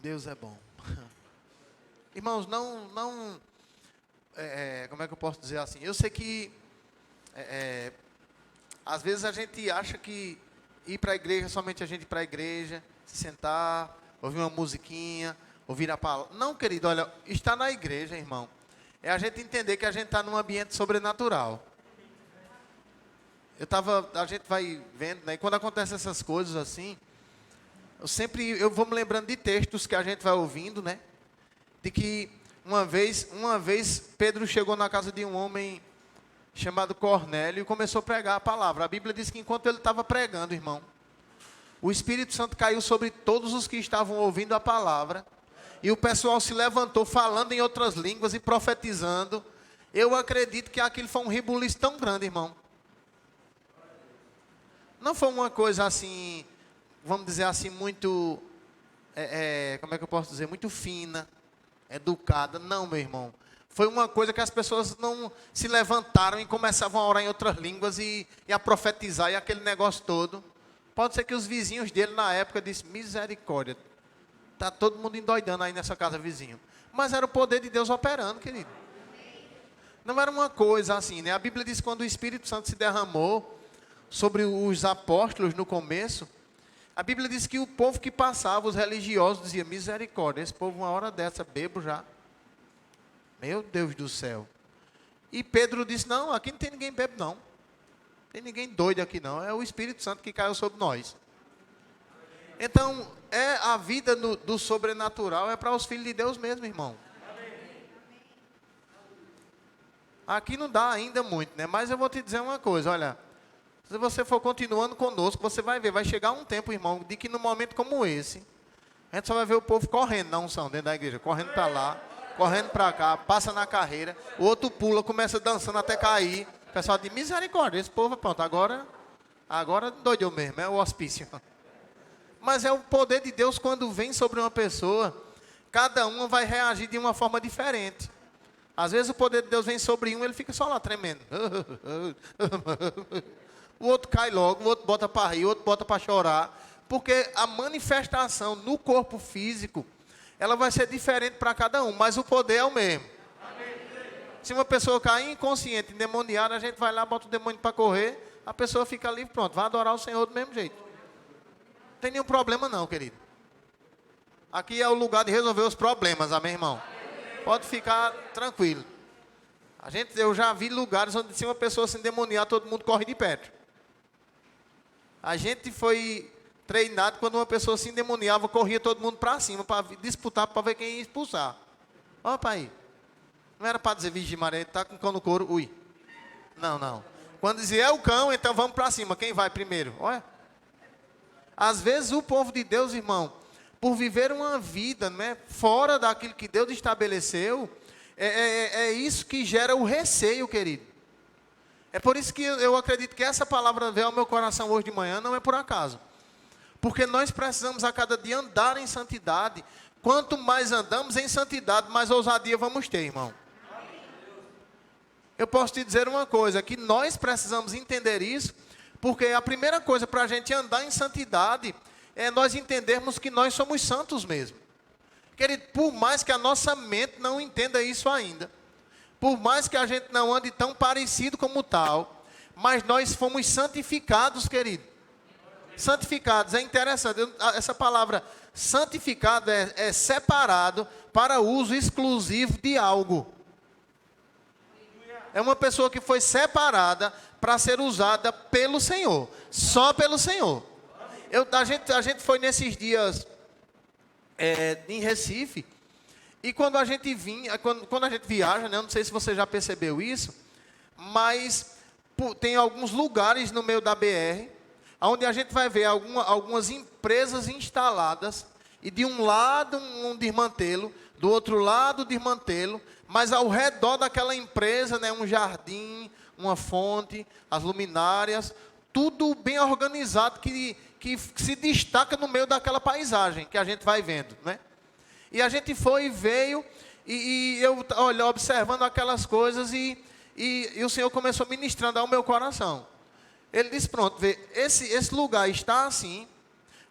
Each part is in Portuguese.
Deus é bom. Irmãos, como é que eu posso dizer assim? Eu sei que, às vezes a gente acha que ir para a igreja, somente a gente ir para a igreja, se sentar, ouvir uma musiquinha, ouvir a palavra. Não, querido, olha, estar na igreja, irmão, é a gente entender que a gente está num ambiente sobrenatural. A gente vai vendo, né? E quando acontecem essas coisas assim, eu vou me lembrando de textos que a gente vai ouvindo, né? De que uma vez Pedro chegou na casa de um homem chamado Cornélio e começou a pregar a palavra. A Bíblia diz que enquanto ele estava pregando, irmão, o Espírito Santo caiu sobre todos os que estavam ouvindo a palavra, e o pessoal se levantou falando em outras línguas e profetizando. Eu acredito que aquilo foi um rebuliço tão grande, irmão. Não foi uma coisa assim, vamos dizer assim, muito, como é que eu posso dizer, muito fina, educada. Não, meu irmão. Foi uma coisa que as pessoas não se levantaram e começavam a orar em outras línguas e a profetizar e aquele negócio todo. Pode ser que os vizinhos dele na época dissem, misericórdia, está todo mundo endoidando aí nessa casa vizinho. Mas era o poder de Deus operando, querido. Não era uma coisa assim, né? A Bíblia diz que quando o Espírito Santo se derramou sobre os apóstolos no começo, a Bíblia diz que o povo que passava, os religiosos, dizia, misericórdia, esse povo uma hora dessa, bebo já. Meu Deus do céu. E Pedro disse, não, aqui não tem ninguém bebo não. Não tem ninguém doido aqui não, é o Espírito Santo que caiu sobre nós. Então, a vida do sobrenatural é para os filhos de Deus mesmo, irmão. Aqui não dá ainda muito, né? Mas eu vou te dizer uma coisa, olha, se você for continuando conosco, você vai ver, vai chegar um tempo, irmão, de que num momento como esse, a gente só vai ver o povo correndo na unção dentro da igreja, correndo para lá, correndo para cá, passa na carreira, o outro pula, começa dançando até cair. O pessoal diz, misericórdia, esse povo, pronto, agora doidou mesmo, é o hospício. Mas é o poder de Deus quando vem sobre uma pessoa, cada uma vai reagir de uma forma diferente. Às vezes o poder de Deus vem sobre um, ele fica só lá tremendo. O outro cai logo, o outro bota para rir, o outro bota para chorar. Porque a manifestação no corpo físico, ela vai ser diferente para cada um, mas o poder é o mesmo. Se uma pessoa cair inconsciente, endemoniada, a gente vai lá, bota o demônio para correr, a pessoa fica livre, pronto, vai adorar o Senhor do mesmo jeito. Não tem nenhum problema não, querido. Aqui é o lugar de resolver os problemas, amém, irmão? Pode ficar tranquilo. Eu já vi lugares onde se uma pessoa se endemoniar, todo mundo corre de perto. A gente foi treinado, quando uma pessoa se endemoniava, corria todo mundo para cima, para disputar, para ver quem ia expulsar. Olha para aí. Não era para dizer, Virgem Maria, está com o cão no couro, ui. Não. Quando dizia, é o cão, então vamos para cima. Quem vai primeiro? Olha. Às vezes o povo de Deus, irmão, por viver uma vida, né, fora daquilo que Deus estabeleceu, é isso que gera o receio, querido. É por isso que eu acredito que essa palavra veio ao meu coração hoje de manhã, não é por acaso. Porque nós precisamos a cada dia andar em santidade. Quanto mais andamos em santidade, mais ousadia vamos ter, irmão. Eu posso te dizer uma coisa, que nós precisamos entender isso, porque a primeira coisa para a gente andar em santidade é nós entendermos que nós somos santos mesmo. Querido, por mais que a nossa mente não entenda isso ainda, por mais que a gente não ande tão parecido como tal, mas nós fomos santificados, querido. Santificados, é interessante, essa palavra santificado é separado para uso exclusivo de algo. É uma pessoa que foi separada para ser usada pelo Senhor, só pelo Senhor. A gente foi nesses dias em Recife, e quando a gente quando a gente viaja, né, eu não sei se você já percebeu isso, mas tem alguns lugares no meio da BR, onde a gente vai ver algumas empresas instaladas, e de um lado um desmantelo, do outro lado desmantelo, mas ao redor daquela empresa, né, um jardim, uma fonte, as luminárias, tudo bem organizado, que se destaca no meio daquela paisagem que a gente vai vendo, né? E a gente foi e veio, e eu observando aquelas coisas, e o Senhor começou ministrando ao meu coração. Ele disse, pronto, esse lugar está assim,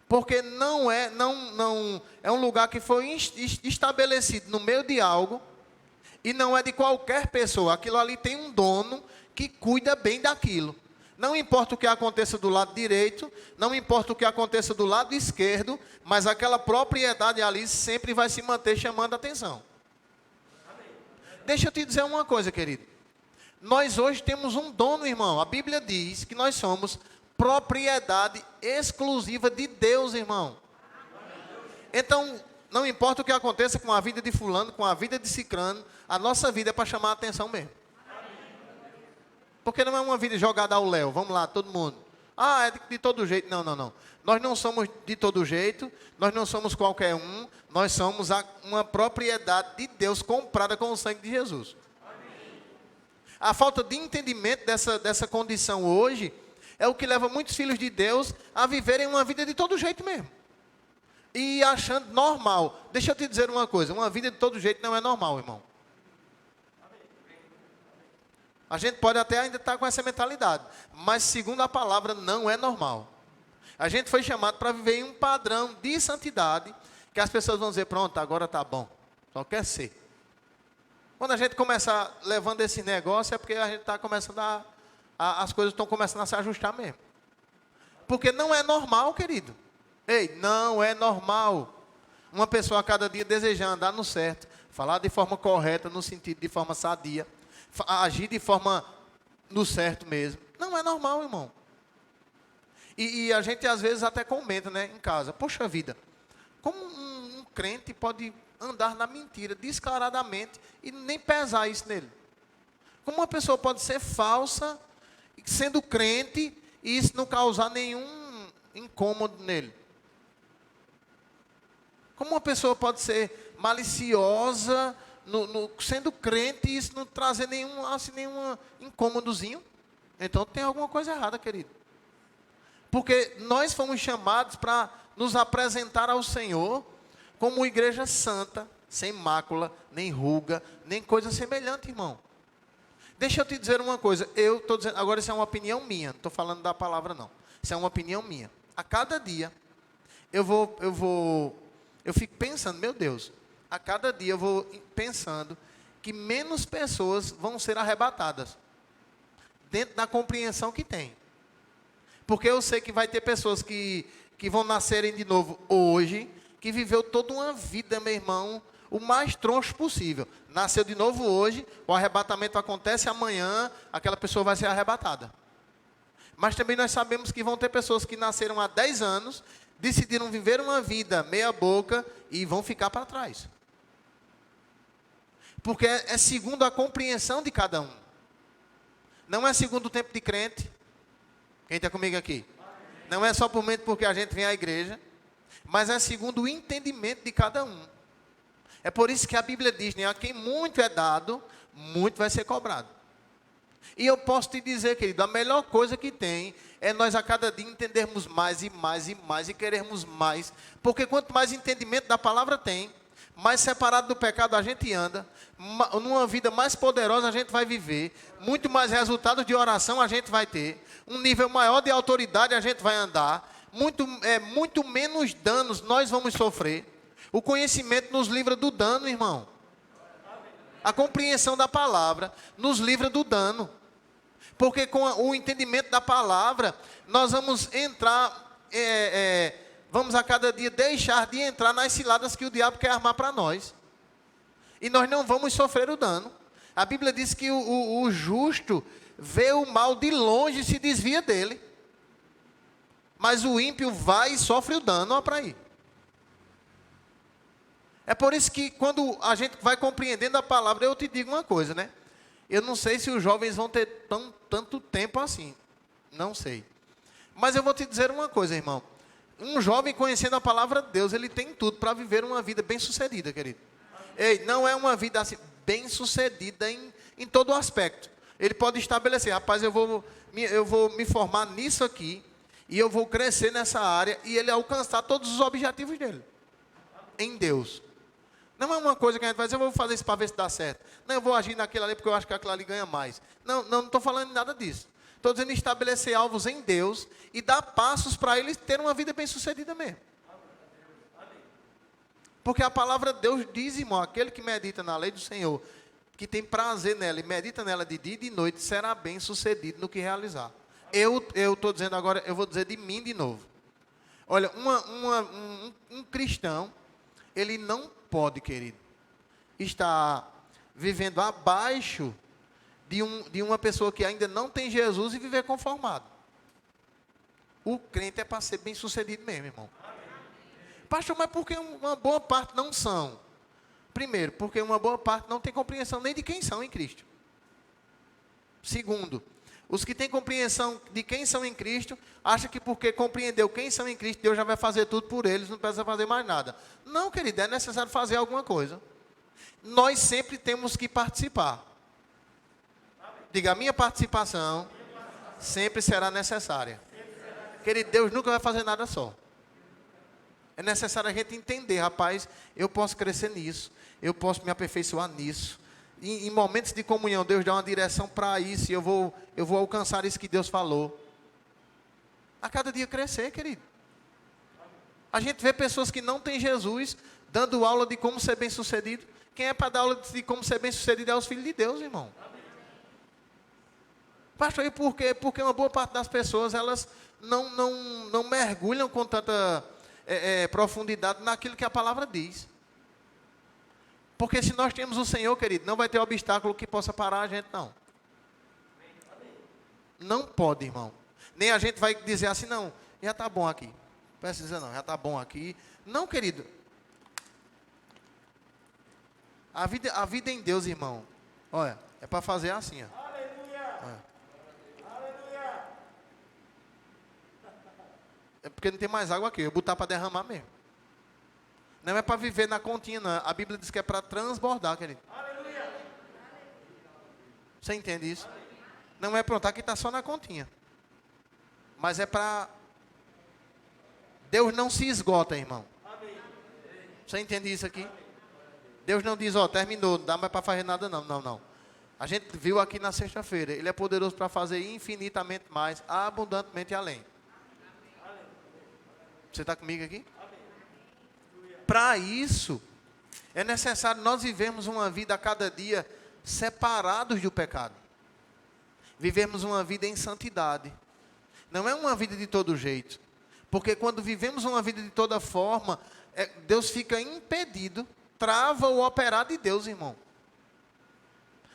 Porque não é um lugar que foi estabelecido no meio de algo e não é de qualquer pessoa. Aquilo ali tem um dono que cuida bem daquilo. Não importa o que aconteça do lado direito, não importa o que aconteça do lado esquerdo, mas aquela propriedade ali sempre vai se manter chamando a atenção. Deixa eu te dizer uma coisa, querido. Nós hoje temos um dono, irmão. A Bíblia diz que nós somos propriedade exclusiva de Deus, irmão. Então, não importa o que aconteça com a vida de fulano, com a vida de cicrano, a nossa vida é para chamar a atenção mesmo. Porque não é uma vida jogada ao léu. Vamos lá, todo mundo. Ah, é de todo jeito. Não, não, não. Nós não somos de todo jeito, nós não somos qualquer um, nós somos uma propriedade de Deus comprada com o sangue de Jesus. A falta de entendimento dessa condição hoje é o que leva muitos filhos de Deus a viverem uma vida de todo jeito mesmo. E achando normal. Deixa eu te dizer uma coisa, uma vida de todo jeito não é normal, irmão. A gente pode até ainda estar com essa mentalidade, mas segundo a palavra não é normal. A gente foi chamado para viver em um padrão de santidade, que as pessoas vão dizer, pronto, agora está bom, só quer ser. Quando a gente começar levando esse negócio, é porque a gente está começando as coisas estão começando a se ajustar mesmo. Porque não é normal, querido. Ei, não é normal. Uma pessoa a cada dia desejar andar no certo, falar de forma correta, no sentido de forma sadia, agir de forma no certo mesmo. Não é normal, irmão. E a gente às vezes até comenta, né, em casa. Poxa vida, como um crente pode andar na mentira descaradamente e nem pesar isso nele? Como uma pessoa pode ser falsa, sendo crente, e isso não causar nenhum incômodo nele? Como uma pessoa pode ser maliciosa, sendo crente, e isso não trazer nenhum incômodozinho? Então tem alguma coisa errada, querido. Porque nós fomos chamados para nos apresentar ao Senhor como igreja santa, sem mácula, nem ruga, nem coisa semelhante, irmão. Deixa eu te dizer uma coisa, eu estou dizendo, agora isso é uma opinião minha, não estou falando da palavra não. Isso é uma opinião minha. A cada dia, eu fico pensando, meu Deus, a cada dia eu vou pensando que menos pessoas vão ser arrebatadas, dentro da compreensão que tem. Porque eu sei que vai ter pessoas que vão nascerem de novo hoje, que viveu toda uma vida, meu irmão, o mais troncho possível. Nasceu de novo hoje, o arrebatamento acontece amanhã, aquela pessoa vai ser arrebatada. Mas também nós sabemos que vão ter pessoas que nasceram há 10 anos, decidiram viver uma vida meia boca e vão ficar para trás. Porque é segundo a compreensão de cada um. Não é segundo o tempo de crente. Quem está comigo aqui? Não é só porque a gente vem à igreja, mas é segundo o entendimento de cada um. É por isso que a Bíblia diz, né, a quem muito é dado, muito vai ser cobrado. E eu posso te dizer, querido, a melhor coisa que tem é nós a cada dia entendermos mais e mais e mais e querermos mais. Porque quanto mais entendimento da palavra tem, mais separado do pecado a gente anda, numa vida mais poderosa a gente vai viver, muito mais resultados de oração a gente vai ter, um nível maior de autoridade a gente vai andar, muito menos danos nós vamos sofrer. O conhecimento nos livra do dano, irmão. A compreensão da palavra nos livra do dano. Porque com o entendimento da palavra, nós vamos entrar, vamos a cada dia deixar de entrar nas ciladas que o diabo quer armar para nós. E nós não vamos sofrer o dano. A Bíblia diz que o justo vê o mal de longe e se desvia dele. Mas o ímpio vai e sofre o dano, ó, para ir. É por isso que quando a gente vai compreendendo a palavra, eu te digo uma coisa, né? Eu não sei se os jovens vão ter tanto tempo assim. Não sei. Mas eu vou te dizer uma coisa, irmão. Um jovem conhecendo a palavra de Deus, ele tem tudo para viver uma vida bem-sucedida, querido. Ei, não é uma vida assim, bem-sucedida em todo aspecto. Ele pode estabelecer, rapaz, eu vou me formar nisso aqui, e eu vou crescer nessa área, e ele alcançar todos os objetivos dele. Em Deus. Não é uma coisa que a gente vai dizer, eu vou fazer isso para ver se dá certo. Não, eu vou agir naquilo ali porque eu acho que aquilo ali ganha mais. Não estou falando nada disso. Estou dizendo estabelecer alvos em Deus e dar passos para eles terem uma vida bem-sucedida mesmo. Porque a palavra de Deus diz, irmão, aquele que medita na lei do Senhor, que tem prazer nela e medita nela de dia e de noite, será bem-sucedido no que realizar. Eu estou dizendo agora, eu vou dizer de mim de novo. Olha, um cristão, ele não pode, querido, estar vivendo abaixo de uma pessoa que ainda não tem Jesus e viver conformado. O crente é para ser bem-sucedido mesmo, irmão. Pastor, mas por que uma boa parte não são? Primeiro, porque uma boa parte não tem compreensão nem de quem são em Cristo. Segundo, os que têm compreensão de quem são em Cristo, acham que porque compreendeu quem são em Cristo, Deus já vai fazer tudo por eles, não precisa fazer mais nada. Não, querido, é necessário fazer alguma coisa. Nós sempre temos que participar. Diga, a minha participação sempre será necessária. Querido, Deus nunca vai fazer nada só. É necessário a gente entender, rapaz, eu posso crescer nisso, eu posso me aperfeiçoar nisso. Em momentos de comunhão, Deus dá uma direção para isso, e eu vou alcançar isso que Deus falou. A cada dia crescer, querido. A gente vê pessoas que não têm Jesus, dando aula de como ser bem-sucedido. Quem é para dar aula de como ser bem-sucedido é os filhos de Deus, irmão. Pastor, e por quê? Porque uma boa parte das pessoas, elas não mergulham com tanta profundidade naquilo que a palavra diz. Porque se nós temos o Senhor, querido, não vai ter obstáculo que possa parar a gente, não. Não pode, irmão. Nem a gente vai dizer assim, não, já está bom aqui. Não precisa não, já está bom aqui. Não, querido. A vida em Deus, irmão, olha, é para fazer assim, ó. É porque não tem mais água aqui, eu vou botar para derramar mesmo. Não é para viver na continha, não. A Bíblia diz que é para transbordar, querido. Você entende isso? Não é pronto, aqui está só na continha. Mas é para... Deus não se esgota, irmão. Você entende isso aqui? Deus não diz, ó, terminou, não dá mais para fazer nada, não. Não. A gente viu aqui na sexta-feira, Ele é poderoso para fazer infinitamente mais, abundantemente além. Você está comigo aqui? Para isso, é necessário nós vivermos uma vida a cada dia separados do pecado. Vivemos uma vida em santidade. Não é uma vida de todo jeito. Porque quando vivemos uma vida de toda forma, Deus fica impedido, trava o operar de Deus, irmão.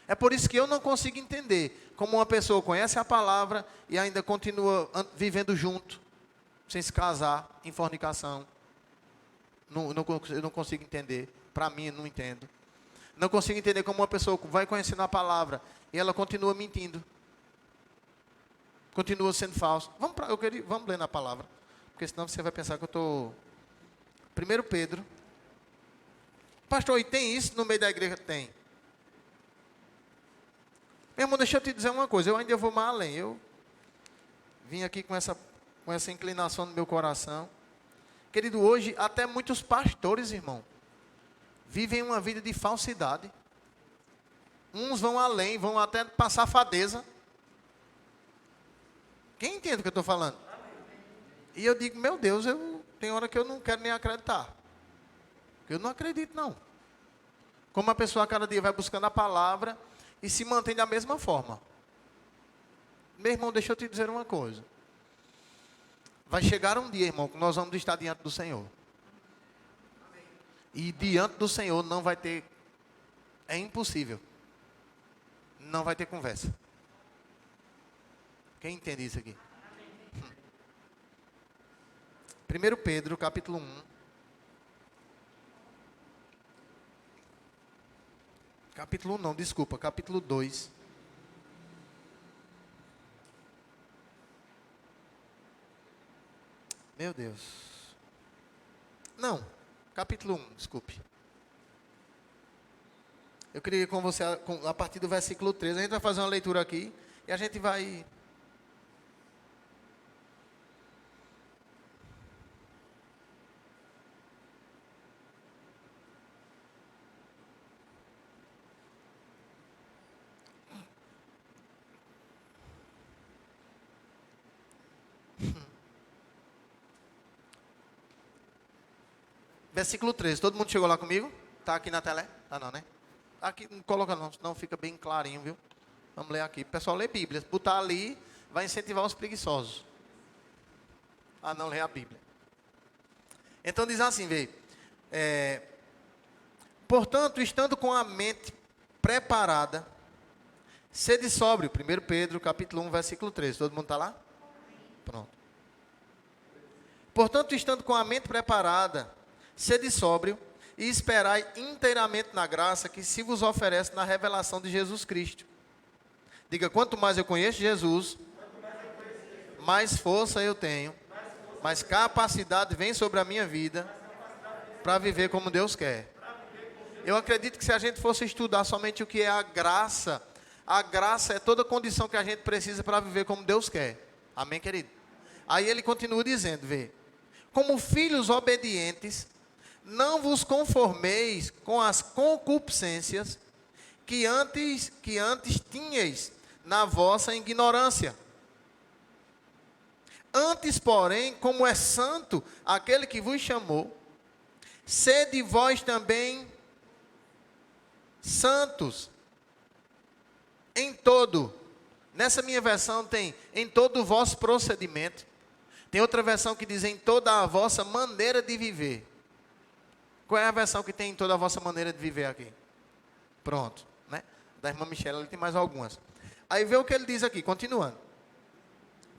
É por isso que eu não consigo entender como uma pessoa conhece a palavra e ainda continua vivendo junto, sem se casar, em fornicação. Eu não consigo entender. Para mim, eu não entendo. Não consigo entender como uma pessoa vai conhecendo a palavra e ela continua mentindo. Continua sendo falso. Vamos ler na palavra. Porque senão você vai pensar que eu estou... 1 Pedro. Pastor, e tem isso no meio da igreja? Tem. Meu irmão, deixa eu te dizer uma coisa. Eu ainda vou mais além. Eu vim aqui com essa inclinação no meu coração. Querido, hoje até muitos pastores, irmão, vivem uma vida de falsidade. Uns vão além, vão até passar safadeza. Quem entende o que eu estou falando? E eu digo, meu Deus, tem hora que eu não quero nem acreditar. Eu não acredito, não. Como a pessoa a cada dia vai buscando a palavra e se mantém da mesma forma. Meu irmão, deixa eu te dizer uma coisa. Vai chegar um dia, irmão, que nós vamos estar diante do Senhor. E diante do Senhor não vai ter... É impossível. Não vai ter conversa. Quem entende isso aqui? 1 Pedro, capítulo 1. Capítulo 1 não, desculpa, capítulo 2. Meu Deus. Não, capítulo 1, desculpe. Eu queria ir com você a partir do versículo 13. A gente vai fazer uma leitura aqui e a gente vai... Versículo 13. Todo mundo chegou lá comigo? Está aqui na tela? Tá não, né? Aqui, não coloca não, senão fica bem clarinho, viu? Vamos ler aqui. O pessoal lê Bíblia. Botar ali vai incentivar os preguiçosos a não ler a Bíblia. Então diz assim, vê. Portanto, estando com a mente preparada, sede sóbrio. 1 Pedro, capítulo 1, versículo 13. Todo mundo está lá? Pronto. Portanto, estando com a mente preparada, sede sóbrio e esperai inteiramente na graça que se vos oferece na revelação de Jesus Cristo. Diga, quanto mais eu conheço Jesus, mais força eu tenho, mais capacidade vem sobre a minha vida para viver como Deus quer. Eu acredito que se a gente fosse estudar somente o que é a graça é toda a condição que a gente precisa para viver como Deus quer. Amém, querido? Aí ele continua dizendo, vê. Como filhos obedientes, não vos conformeis com as concupiscências que antes tinhais na vossa ignorância. Antes, porém, como é santo aquele que vos chamou, sede vós também santos em todo. Nessa minha versão tem em todo o vosso procedimento. Tem outra versão que diz em toda a vossa maneira de viver. Qual é a versão que tem em toda a vossa maneira de viver aqui? Pronto, né? Da irmã Michela, ele tem mais algumas. Aí vê o que ele diz aqui, continuando.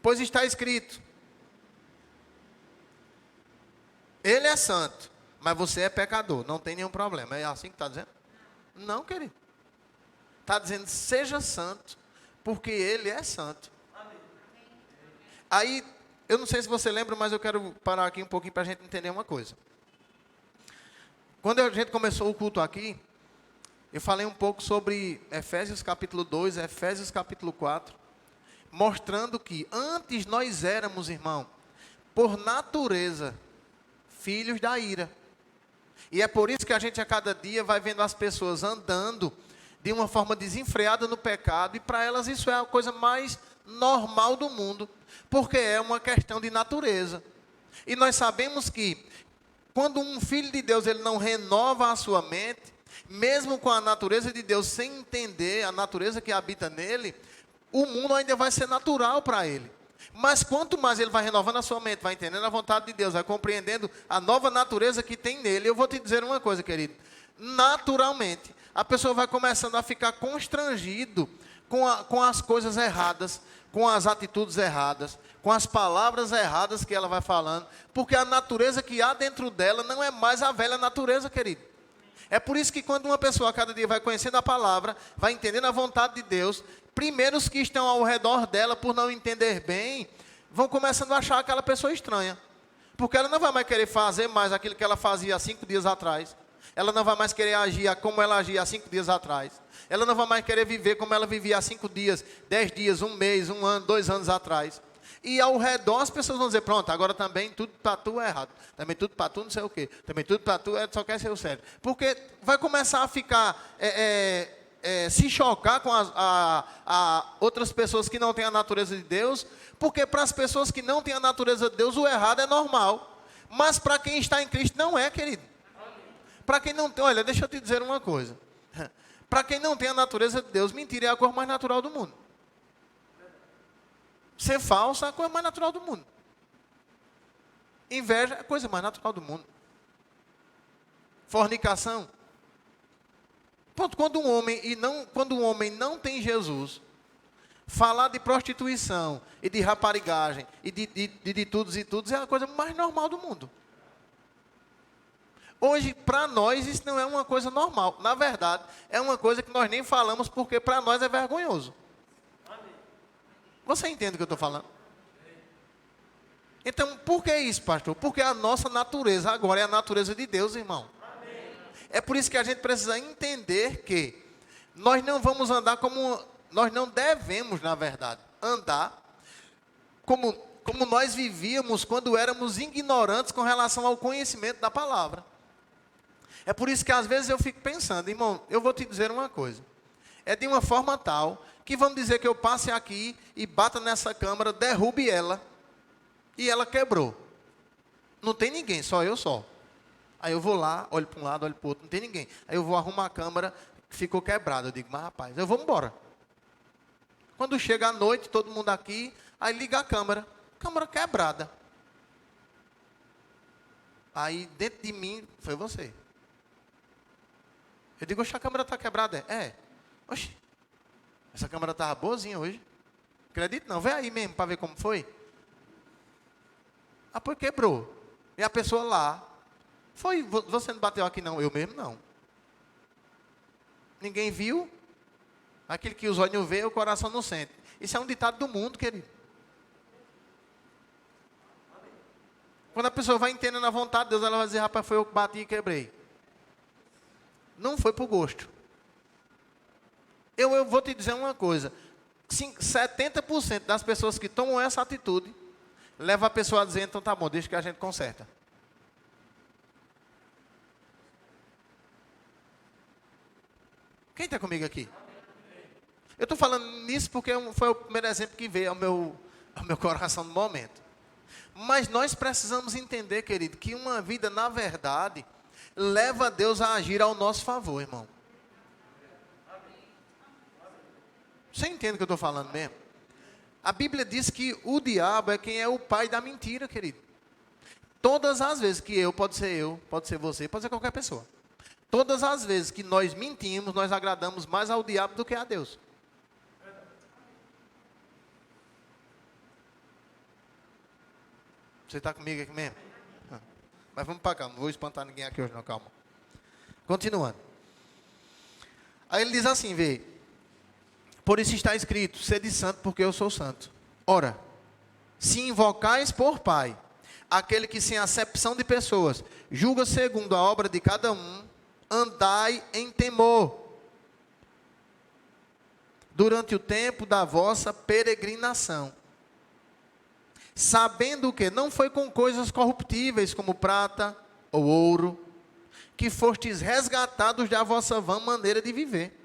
Pois está escrito, ele é santo, mas você é pecador, não tem nenhum problema. É assim que está dizendo? Não, querido. Está dizendo, seja santo, porque ele é santo. Aí, eu não sei se você lembra, mas eu quero parar aqui um pouquinho para a gente entender uma coisa. Quando a gente começou o culto aqui, eu falei um pouco sobre Efésios capítulo 2, Efésios capítulo 4, mostrando que antes nós éramos, irmão, por natureza, filhos da ira. E é por isso que a gente a cada dia vai vendo as pessoas andando de uma forma desenfreada no pecado, e para elas isso é a coisa mais normal do mundo, porque é uma questão de natureza. E nós sabemos que quando um filho de Deus ele não renova a sua mente, mesmo com a natureza de Deus, sem entender a natureza que habita nele, o mundo ainda vai ser natural para ele. Mas quanto mais ele vai renovando a sua mente, vai entendendo a vontade de Deus, vai compreendendo a nova natureza que tem nele, eu vou te dizer uma coisa, querido. Naturalmente, a pessoa vai começando a ficar constrangido com as coisas erradas, com as atitudes erradas, com as palavras erradas que ela vai falando, porque a natureza que há dentro dela não é mais a velha natureza, querido. É por isso que quando uma pessoa a cada dia vai conhecendo a palavra, vai entendendo a vontade de Deus, primeiro os que estão ao redor dela, por não entender bem, vão começando a achar aquela pessoa estranha. Porque ela não vai mais querer fazer mais aquilo que ela fazia há 5 dias atrás. Ela não vai mais querer agir como ela agia há 5 dias atrás. Ela não vai mais querer viver como ela vivia há 5 dias, 10 dias, 1 mês, 1 ano, 2 anos atrás. E ao redor as pessoas vão dizer, pronto, agora também tudo para tu é errado. Também tudo para tu não sei o quê. Também tudo para tu só quer ser o sério. Porque vai começar a ficar, se chocar com outras pessoas que não têm a natureza de Deus. Porque para as pessoas que não têm a natureza de Deus, o errado é normal. Mas para quem está em Cristo não é, querido. Para quem não tem, olha, deixa eu te dizer uma coisa. Para quem não tem a natureza de Deus, mentira é a coisa mais natural do mundo. Ser falso é a coisa mais natural do mundo. Inveja é a coisa mais natural do mundo. Fornicação. Pronto, quando um homem não tem Jesus, falar de prostituição e de raparigagem e de tudos e tudo é a coisa mais normal do mundo. Hoje, para nós, isso não é uma coisa normal. Na verdade, é uma coisa que nós nem falamos porque para nós é vergonhoso. Você entende o que eu estou falando? Então, por que isso, pastor? Porque a nossa natureza agora é a natureza de Deus, irmão. É por isso que a gente precisa entender que nós não vamos andar como... Nós não devemos, na verdade, andar como nós vivíamos quando éramos ignorantes com relação ao conhecimento da palavra. É por isso que às vezes eu fico pensando, irmão, eu vou te dizer uma coisa. É de uma forma tal que vamos dizer que eu passe aqui e bata nessa câmara, derrube ela e ela quebrou. Não tem ninguém, só eu só. Aí eu vou lá, olho para um lado, olho para o outro, não tem ninguém. Aí eu vou arrumar a câmera que ficou quebrada. Eu digo, mas rapaz, eu vou embora. Quando chega a noite, todo mundo aqui, aí liga a câmera quebrada. Aí dentro de mim, foi você. Eu digo, oxe, a câmera está quebrada. É. Oxe, essa câmera estava boazinha hoje. Acredito não, vem aí mesmo para ver como foi. Ah, pois quebrou. E a pessoa lá, foi, você não bateu aqui não, eu mesmo não. Ninguém viu. Aquele que os olhos não vê, o coração não sente. Isso é um ditado do mundo, querido. Quando a pessoa vai entendendo a vontade de Deus, ela vai dizer, rapaz, foi eu que bati e quebrei. Não foi por gosto. Eu vou te dizer uma coisa. 70% das pessoas que tomam essa atitude, leva a pessoa a dizer, então tá bom, deixa que a gente conserta. Quem está comigo aqui? Eu estou falando nisso porque foi o primeiro exemplo que veio ao meu coração no momento. Mas nós precisamos entender, querido, que uma vida, na verdade, leva Deus a agir ao nosso favor, irmão. Você entende o que eu estou falando mesmo? A Bíblia diz que o diabo é quem é o pai da mentira, querido. Todas as vezes que pode ser você, pode ser qualquer pessoa. Todas as vezes que nós mentimos, nós agradamos mais ao diabo do que a Deus. Você está comigo aqui mesmo? Mas vamos para cá, não vou espantar ninguém aqui hoje não, calma. Continuando. Aí ele diz assim, vê. Por isso está escrito, sede santo porque eu sou santo. Ora, se invocais por Pai, aquele que sem acepção de pessoas, julga segundo a obra de cada um, andai em temor, durante o tempo da vossa peregrinação, sabendo que não foi com coisas corruptíveis, como prata ou ouro, que fostes resgatados da vossa vã maneira de viver,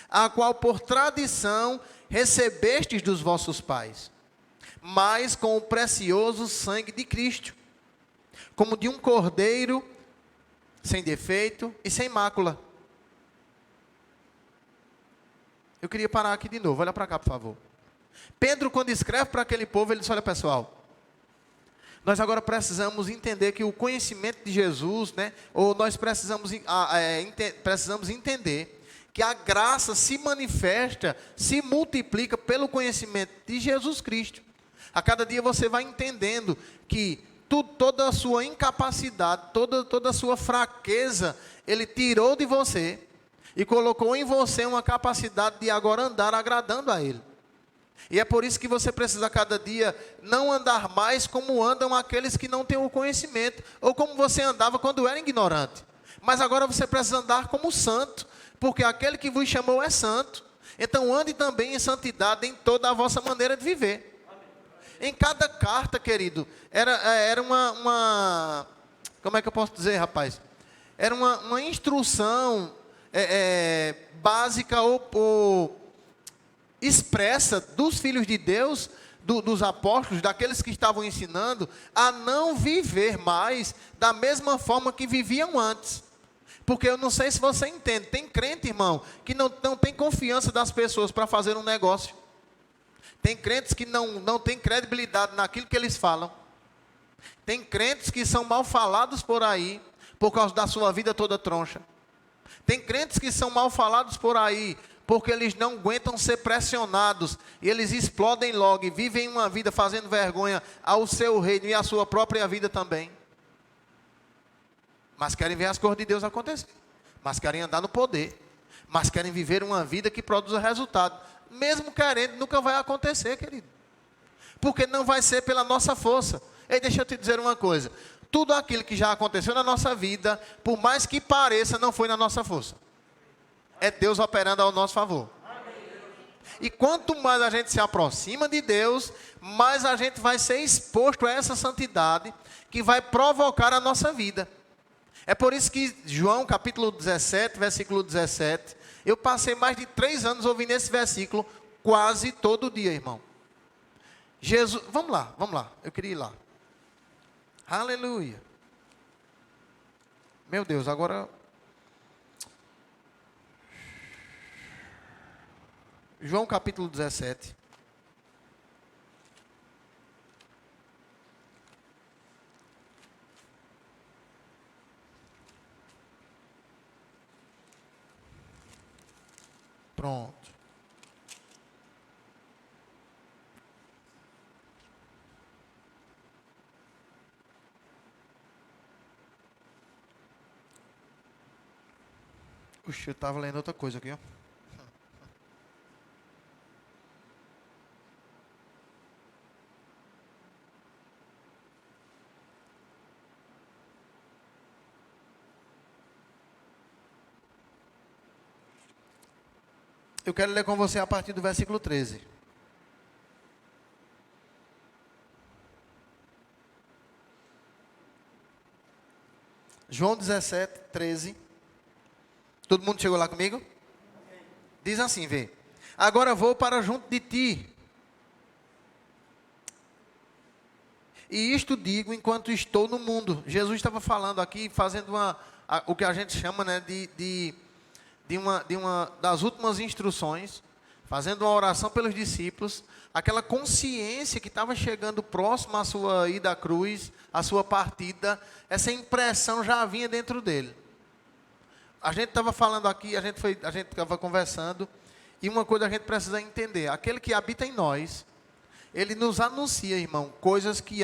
a qual por tradição recebestes dos vossos pais, mas com o precioso sangue de Cristo, como de um cordeiro sem defeito e sem mácula. Eu queria parar aqui de novo, olha para cá, por favor. Pedro, quando escreve para aquele povo, ele diz, olha pessoal, nós agora precisamos entender que o conhecimento de Jesus, né, ou nós precisamos entender que a graça se manifesta, se multiplica pelo conhecimento de Jesus Cristo. A cada dia você vai entendendo que toda a sua incapacidade, toda a sua fraqueza, Ele tirou de você e colocou em você uma capacidade de agora andar agradando a Ele. E é por isso que você precisa a cada dia não andar mais como andam aqueles que não têm o conhecimento, ou como você andava quando era ignorante. Mas agora você precisa andar como santo, porque aquele que vos chamou é santo. Então ande também em santidade em toda a vossa maneira de viver. Em cada carta, querido, era uma como é que eu posso dizer, rapaz? Era uma instrução básica ou expressa dos filhos de Deus, dos apóstolos, daqueles que estavam ensinando, a não viver mais da mesma forma que viviam antes. Porque eu não sei se você entende, tem crente, irmão, que não tem confiança das pessoas para fazer um negócio. Tem crentes que não têm credibilidade naquilo que eles falam. Tem crentes que são mal falados por aí, por causa da sua vida toda troncha. Tem crentes que são mal falados por aí, porque eles não aguentam ser pressionados, e eles explodem logo, e vivem uma vida fazendo vergonha ao seu reino e à sua própria vida também. Mas querem ver as coisas de Deus acontecer. Mas querem andar no poder. Mas querem viver uma vida que produza resultado. Mesmo querendo, nunca vai acontecer, querido. Porque não vai ser pela nossa força. E deixa eu te dizer uma coisa. Tudo aquilo que já aconteceu na nossa vida, por mais que pareça, não foi na nossa força. É Deus operando ao nosso favor. E quanto mais a gente se aproxima de Deus, mais a gente vai ser exposto a essa santidade que vai provocar a nossa vida. É por isso que João capítulo 17, versículo 17, eu passei mais de 3 anos ouvindo esse versículo quase todo dia, irmão. Jesus, vamos lá, eu queria ir lá. Aleluia. Meu Deus, agora... João capítulo 17. Pronto. Puxa, eu estava lendo outra coisa aqui, ó. Eu quero ler com você a partir do versículo 13. João 17, 13. Todo mundo chegou lá comigo? Diz assim, vê. Agora vou para junto de ti. E isto digo enquanto estou no mundo. Jesus estava falando aqui, fazendo o que a gente chama, né, das últimas instruções, fazendo uma oração pelos discípulos, aquela consciência que estava chegando próximo à sua ida à cruz, à sua partida, essa impressão já vinha dentro dele. A gente estava falando aqui, a gente estava conversando, e uma coisa a gente precisa entender: aquele que habita em nós, ele nos anuncia, irmão, coisas que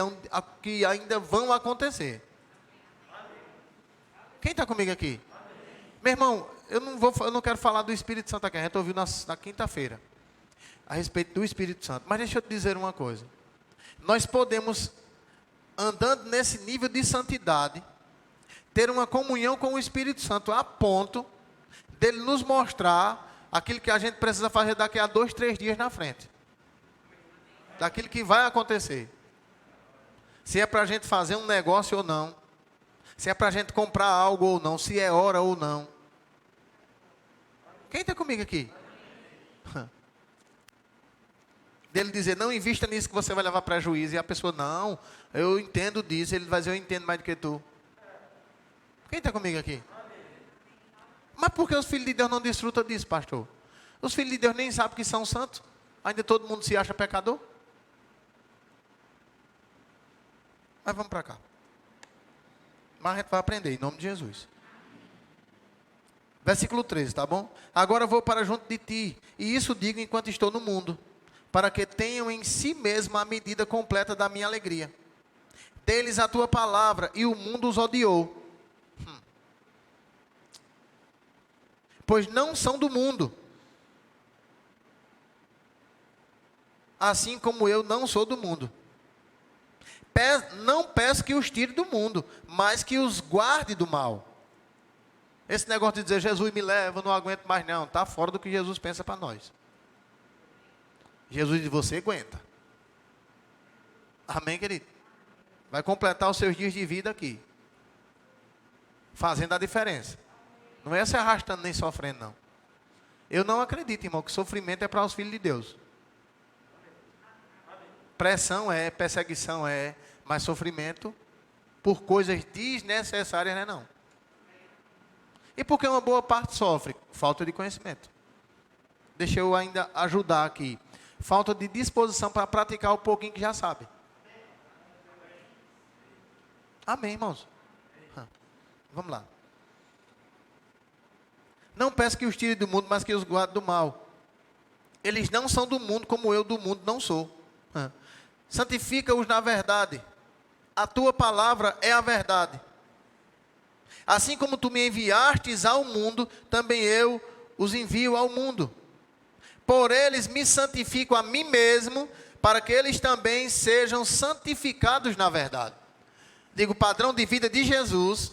ainda vão acontecer. Quem está comigo aqui? Meu irmão, eu não quero falar do Espírito Santo aqui, a gente ouviu na quinta-feira, a respeito do Espírito Santo. Mas deixa eu te dizer uma coisa. Nós podemos, andando nesse nível de santidade, ter uma comunhão com o Espírito Santo a ponto dele nos mostrar aquilo que a gente precisa fazer daqui a 2, 3 dias na frente. Daquilo que vai acontecer. Se é para a gente fazer um negócio ou não. Se é para a gente comprar algo ou não. Se é hora ou não. Quem está comigo aqui? Dele dizer, não invista nisso que você vai levar prejuízo. E a pessoa, não, eu entendo disso. Ele vai dizer, eu entendo mais do que tu. Quem está comigo aqui? Mas por que os filhos de Deus não desfrutam disso, pastor? Os filhos de Deus nem sabem que são santos. Ainda todo mundo se acha pecador. Mas vamos para cá. Mas a gente vai aprender, em nome de Jesus. Versículo 13, tá bom? Agora vou para junto de ti, e isso digo enquanto estou no mundo, para que tenham em si mesmo a medida completa da minha alegria. Deles a tua palavra, e o mundo os odiou. Pois não são do mundo, assim como eu não sou do mundo. Não peço que os tire do mundo, mas que os guarde do mal. Esse negócio de dizer, Jesus me leva, eu não aguento mais não, está fora do que Jesus pensa para nós. Jesus diz, você aguenta. Amém, querido? Vai completar os seus dias de vida aqui, fazendo a diferença. Não é se arrastando nem sofrendo, não. Eu não acredito, irmão, que sofrimento é para os filhos de Deus. Pressão é, perseguição é, mas sofrimento por coisas desnecessárias não é não. E por que uma boa parte sofre? Falta de conhecimento. Deixa eu ainda ajudar aqui. Falta de disposição para praticar o pouquinho que já sabe. Amém, irmãos? Vamos lá. Não peço que os tire do mundo, mas que os guarde do mal. Eles não são do mundo, como eu do mundo não sou. Santifica-os na verdade. A tua palavra é a verdade. Assim como tu me enviastes ao mundo, também eu os envio ao mundo. Por eles me santifico a mim mesmo, para que eles também sejam santificados na verdade. Digo, o padrão de vida de Jesus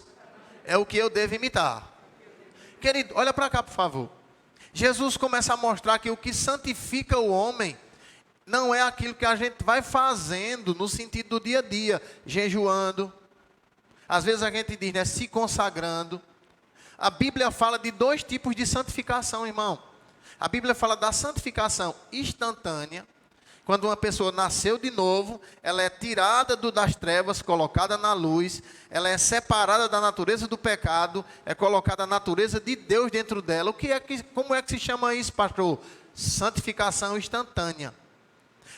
é o que eu devo imitar. Querido, olha para cá, por favor. Jesus começa a mostrar que o que santifica o homem não é aquilo que a gente vai fazendo no sentido do dia a dia, jejuando. Às vezes a gente diz, né, se consagrando. A Bíblia fala de 2 tipos de santificação, irmão. A Bíblia fala da santificação instantânea Quando uma pessoa nasceu de novo, ela é tirada das trevas, colocada na luz, ela é separada da natureza do pecado, é colocada a natureza de Deus dentro dela. Como é que se chama isso, pastor? Santificação instantânea.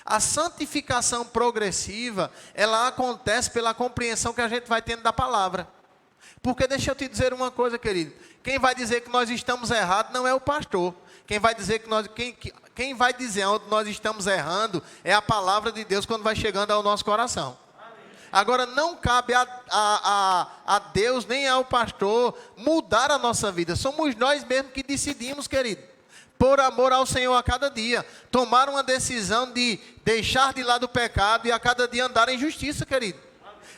A santificação progressiva, ela acontece pela compreensão que a gente vai tendo da palavra. Porque deixa eu te dizer uma coisa, querido. Quem vai dizer que nós estamos errados não é o pastor. Quem vai dizer quem vai dizer onde nós estamos errando é a palavra de Deus quando vai chegando ao nosso coração. Agora, não cabe a Deus nem ao pastor mudar a nossa vida. Somos nós mesmos que decidimos, querido, por amor ao Senhor a cada dia, tomar uma decisão de deixar de lado o pecado e a cada dia andar em justiça, querido.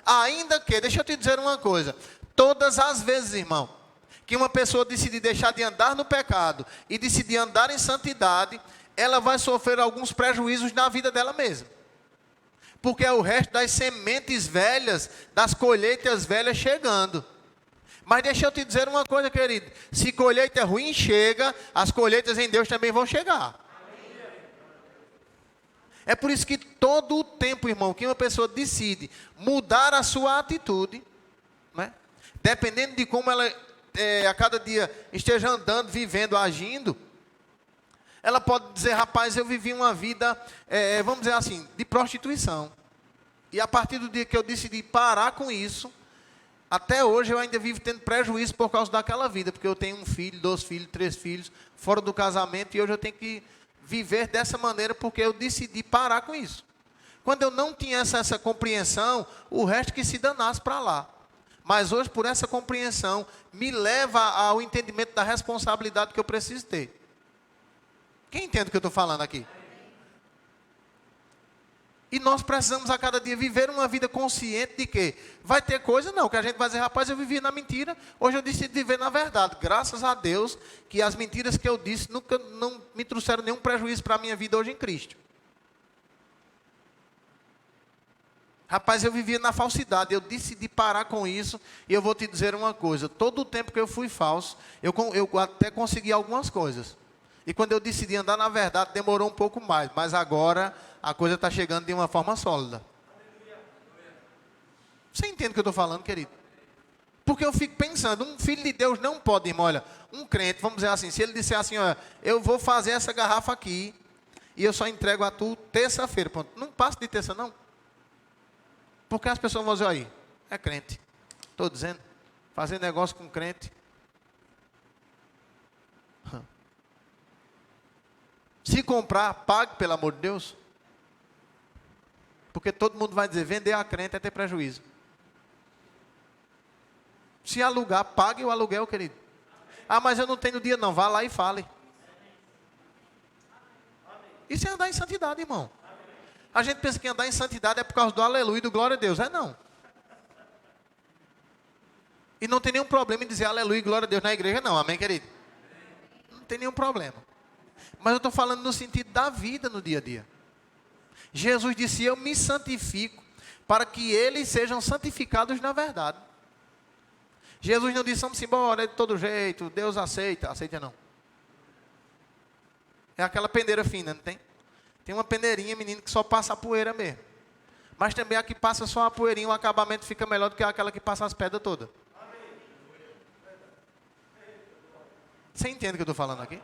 Ainda que, deixa eu te dizer uma coisa, todas as vezes, irmão, que uma pessoa decidir deixar de andar no pecado e decidir andar em santidade, ela vai sofrer alguns prejuízos na vida dela mesma. Porque é o resto das sementes velhas, das colheitas velhas chegando. Mas deixa eu te dizer uma coisa, querido. Se colheita ruim chega, as colheitas em Deus também vão chegar. É por isso que todo o tempo, irmão, que uma pessoa decide mudar a sua atitude, né? Dependendo de como ela a cada dia esteja andando, vivendo, agindo, ela pode dizer, rapaz, eu vivi uma vida, vamos dizer assim, de prostituição. E a partir do dia que eu decidi parar com isso, até hoje eu ainda vivo tendo prejuízo por causa daquela vida, porque eu tenho um filho, 2 filhos, 3 filhos, fora do casamento, e hoje eu tenho que viver dessa maneira porque eu decidi parar com isso. Quando eu não tinha essa compreensão, o resto que se danasse para lá. Mas hoje, por essa compreensão, me leva ao entendimento da responsabilidade que eu preciso ter. Quem entende o que eu estou falando aqui? E nós precisamos a cada dia viver uma vida consciente de que vai ter coisa, não, que a gente vai dizer, rapaz, eu vivi na mentira, hoje eu decidi viver na verdade. Graças a Deus que as mentiras que eu disse nunca não me trouxeram nenhum prejuízo para a minha vida hoje em Cristo. Rapaz, eu vivia na falsidade, eu decidi parar com isso, e eu vou te dizer uma coisa, todo o tempo que eu fui falso, eu até consegui algumas coisas. E quando eu decidi andar na verdade, demorou um pouco mais, mas agora a coisa está chegando de uma forma sólida. Você entende o que eu estou falando, querido? Porque eu fico pensando, um filho de Deus não pode, irmão, olha, um crente, vamos dizer assim, se ele disser assim, olha, eu vou fazer essa garrafa aqui, e eu só entrego a tu terça-feira, pronto, não passa de terça não. Porque as pessoas vão dizer, aí, é crente. Estou dizendo, fazer negócio com crente. Se comprar, pague, pelo amor de Deus. Porque todo mundo vai dizer, vender a crente é ter prejuízo. Se alugar, pague o aluguel, querido. Ah, mas eu não tenho dia não, vá lá e fale. Isso é andar em santidade, irmão. A gente pensa que andar em santidade é por causa do aleluia e do glória a Deus. É não. E não tem nenhum problema em dizer aleluia e glória a Deus na igreja, não. Amém, querido? Não tem nenhum problema. Mas eu estou falando no sentido da vida no dia a dia. Jesus disse, eu me santifico para que eles sejam santificados na verdade. Jesus não disse, vamos embora de todo jeito, Deus aceita. Aceita não. É aquela peneira fina, não tem? Tem uma peneirinha, menino, que só passa a poeira mesmo. Mas também a que passa só a poeirinha, o acabamento fica melhor do que aquela que passa as pedras todas. Você entende o que eu estou falando aqui?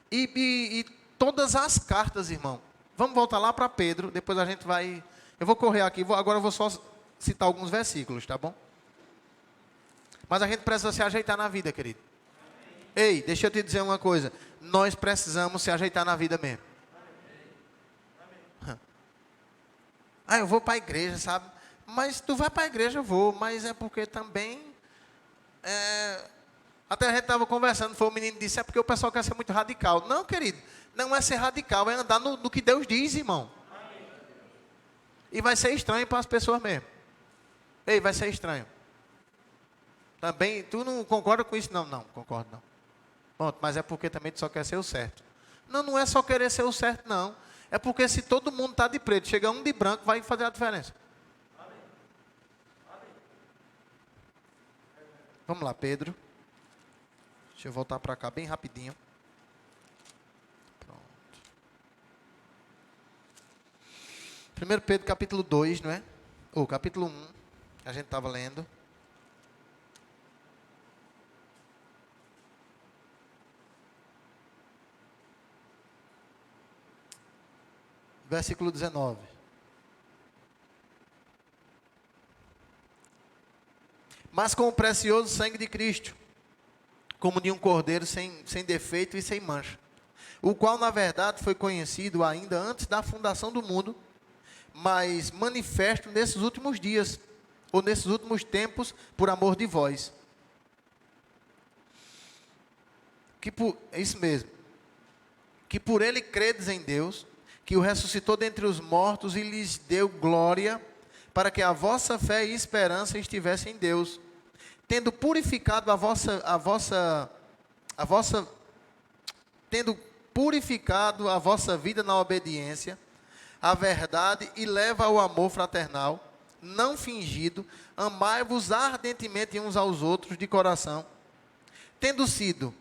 E todas as cartas, irmão. Vamos voltar lá para Pedro, depois a gente vai... Eu vou correr aqui, agora eu vou só citar alguns versículos, tá bom? Mas a gente precisa se ajeitar na vida, querido. Ei, deixa eu te dizer uma coisa. Nós precisamos se ajeitar na vida mesmo. Ah, eu vou para a igreja, sabe? Mas tu vai para a igreja, eu vou. Mas é porque também... Até a gente estava conversando, foi o menino que disse, é porque o pessoal quer ser muito radical. Não, querido, não é ser radical, é andar no que Deus diz, irmão. E vai ser estranho para as pessoas mesmo. Ei, vai ser estranho. Também, tu não concorda com isso? Não, não, concordo não. Pronto, mas é porque também tu só quer ser o certo. Não, não é só querer ser o certo, não. É porque se todo mundo está de preto, chega um de branco, vai fazer a diferença. Vamos lá, Pedro. Deixa eu voltar para cá bem rapidinho. Pronto. 1 Pedro capítulo 2, não é? Ou capítulo 1, que a gente estava lendo. Versículo 19. Mas com o precioso sangue de Cristo, como de um cordeiro sem defeito e sem mancha, o qual na verdade foi conhecido ainda antes da fundação do mundo, mas manifesto nesses últimos dias, ou nesses últimos tempos, por amor de vós. É isso mesmo. Que por ele credes em Deus, que o ressuscitou dentre os mortos e lhes deu glória, para que a vossa fé e esperança estivessem em Deus, tendo purificado tendo purificado a vossa vida na obediência, a verdade e leva ao amor fraternal, não fingido, amai-vos ardentemente uns aos outros de coração, tendo sido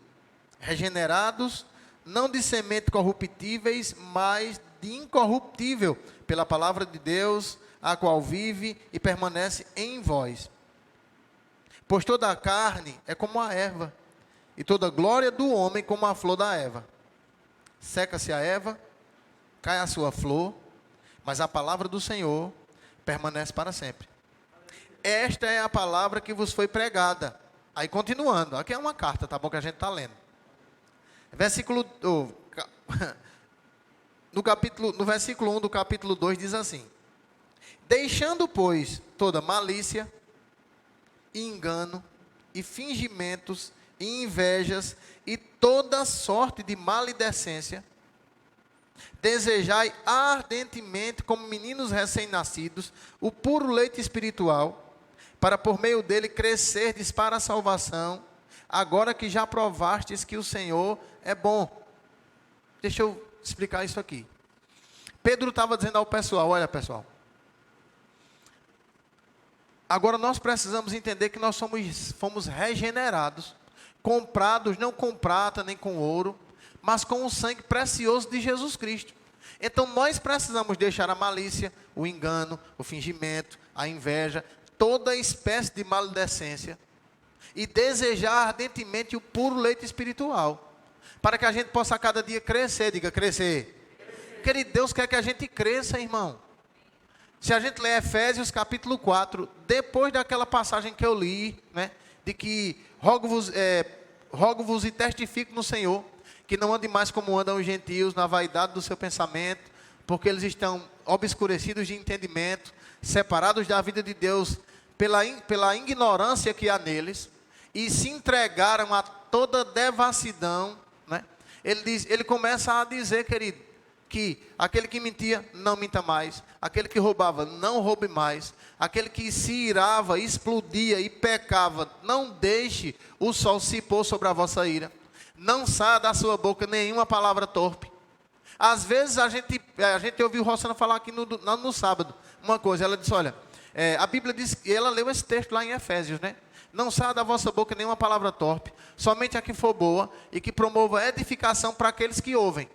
regenerados, não de semente corruptíveis, mas de incorruptível, pela palavra de Deus, a qual vive e permanece em vós. Pois toda a carne é como a erva, e toda a glória do homem como a flor da erva. Seca-se a erva, cai a sua flor, mas a palavra do Senhor permanece para sempre. Esta é a palavra que vos foi pregada. Aí continuando, aqui é uma carta, tá bom, que a gente está lendo. No versículo 1 do capítulo 2 diz assim: deixando, pois, toda malícia, e engano, e fingimentos, e invejas, e toda sorte de maledicência, desejai ardentemente, como meninos recém-nascidos, o puro leite espiritual, para por meio dele crescerdes para a salvação, agora que já provastes que o Senhor é bom. Deixa eu explicar isso aqui. Pedro estava dizendo ao pessoal, olha pessoal, agora nós precisamos entender que nós fomos regenerados, comprados não com prata nem com ouro, mas com o sangue precioso de Jesus Cristo. Então nós precisamos deixar a malícia, o engano, o fingimento, a inveja, toda espécie de maledicência, e desejar ardentemente o puro leite espiritual, para que a gente possa a cada dia crescer. Diga, crescer. Querido, Deus quer que a gente cresça, irmão. Se a gente ler Efésios capítulo 4, depois daquela passagem que eu li, né, de que rogo-vos e testifico no Senhor, que não ande mais como andam os gentios, na vaidade do seu pensamento, porque eles estão obscurecidos de entendimento, separados da vida de Deus, pela ignorância que há neles, e se entregaram a toda devassidão, né? Ele começa a dizer, querido, que aquele que mentia, não minta mais, aquele que roubava, não roube mais, aquele que se irava, explodia e pecava, não deixe o sol se pôr sobre a vossa ira, não saia da sua boca nenhuma palavra torpe. Às vezes a gente ouviu Rossana falar aqui no sábado, uma coisa, ela disse, olha, a Bíblia diz, e ela leu esse texto lá em Efésios, né? Não saia da vossa boca nenhuma palavra torpe, somente a que for boa e que promova edificação para aqueles que ouvem.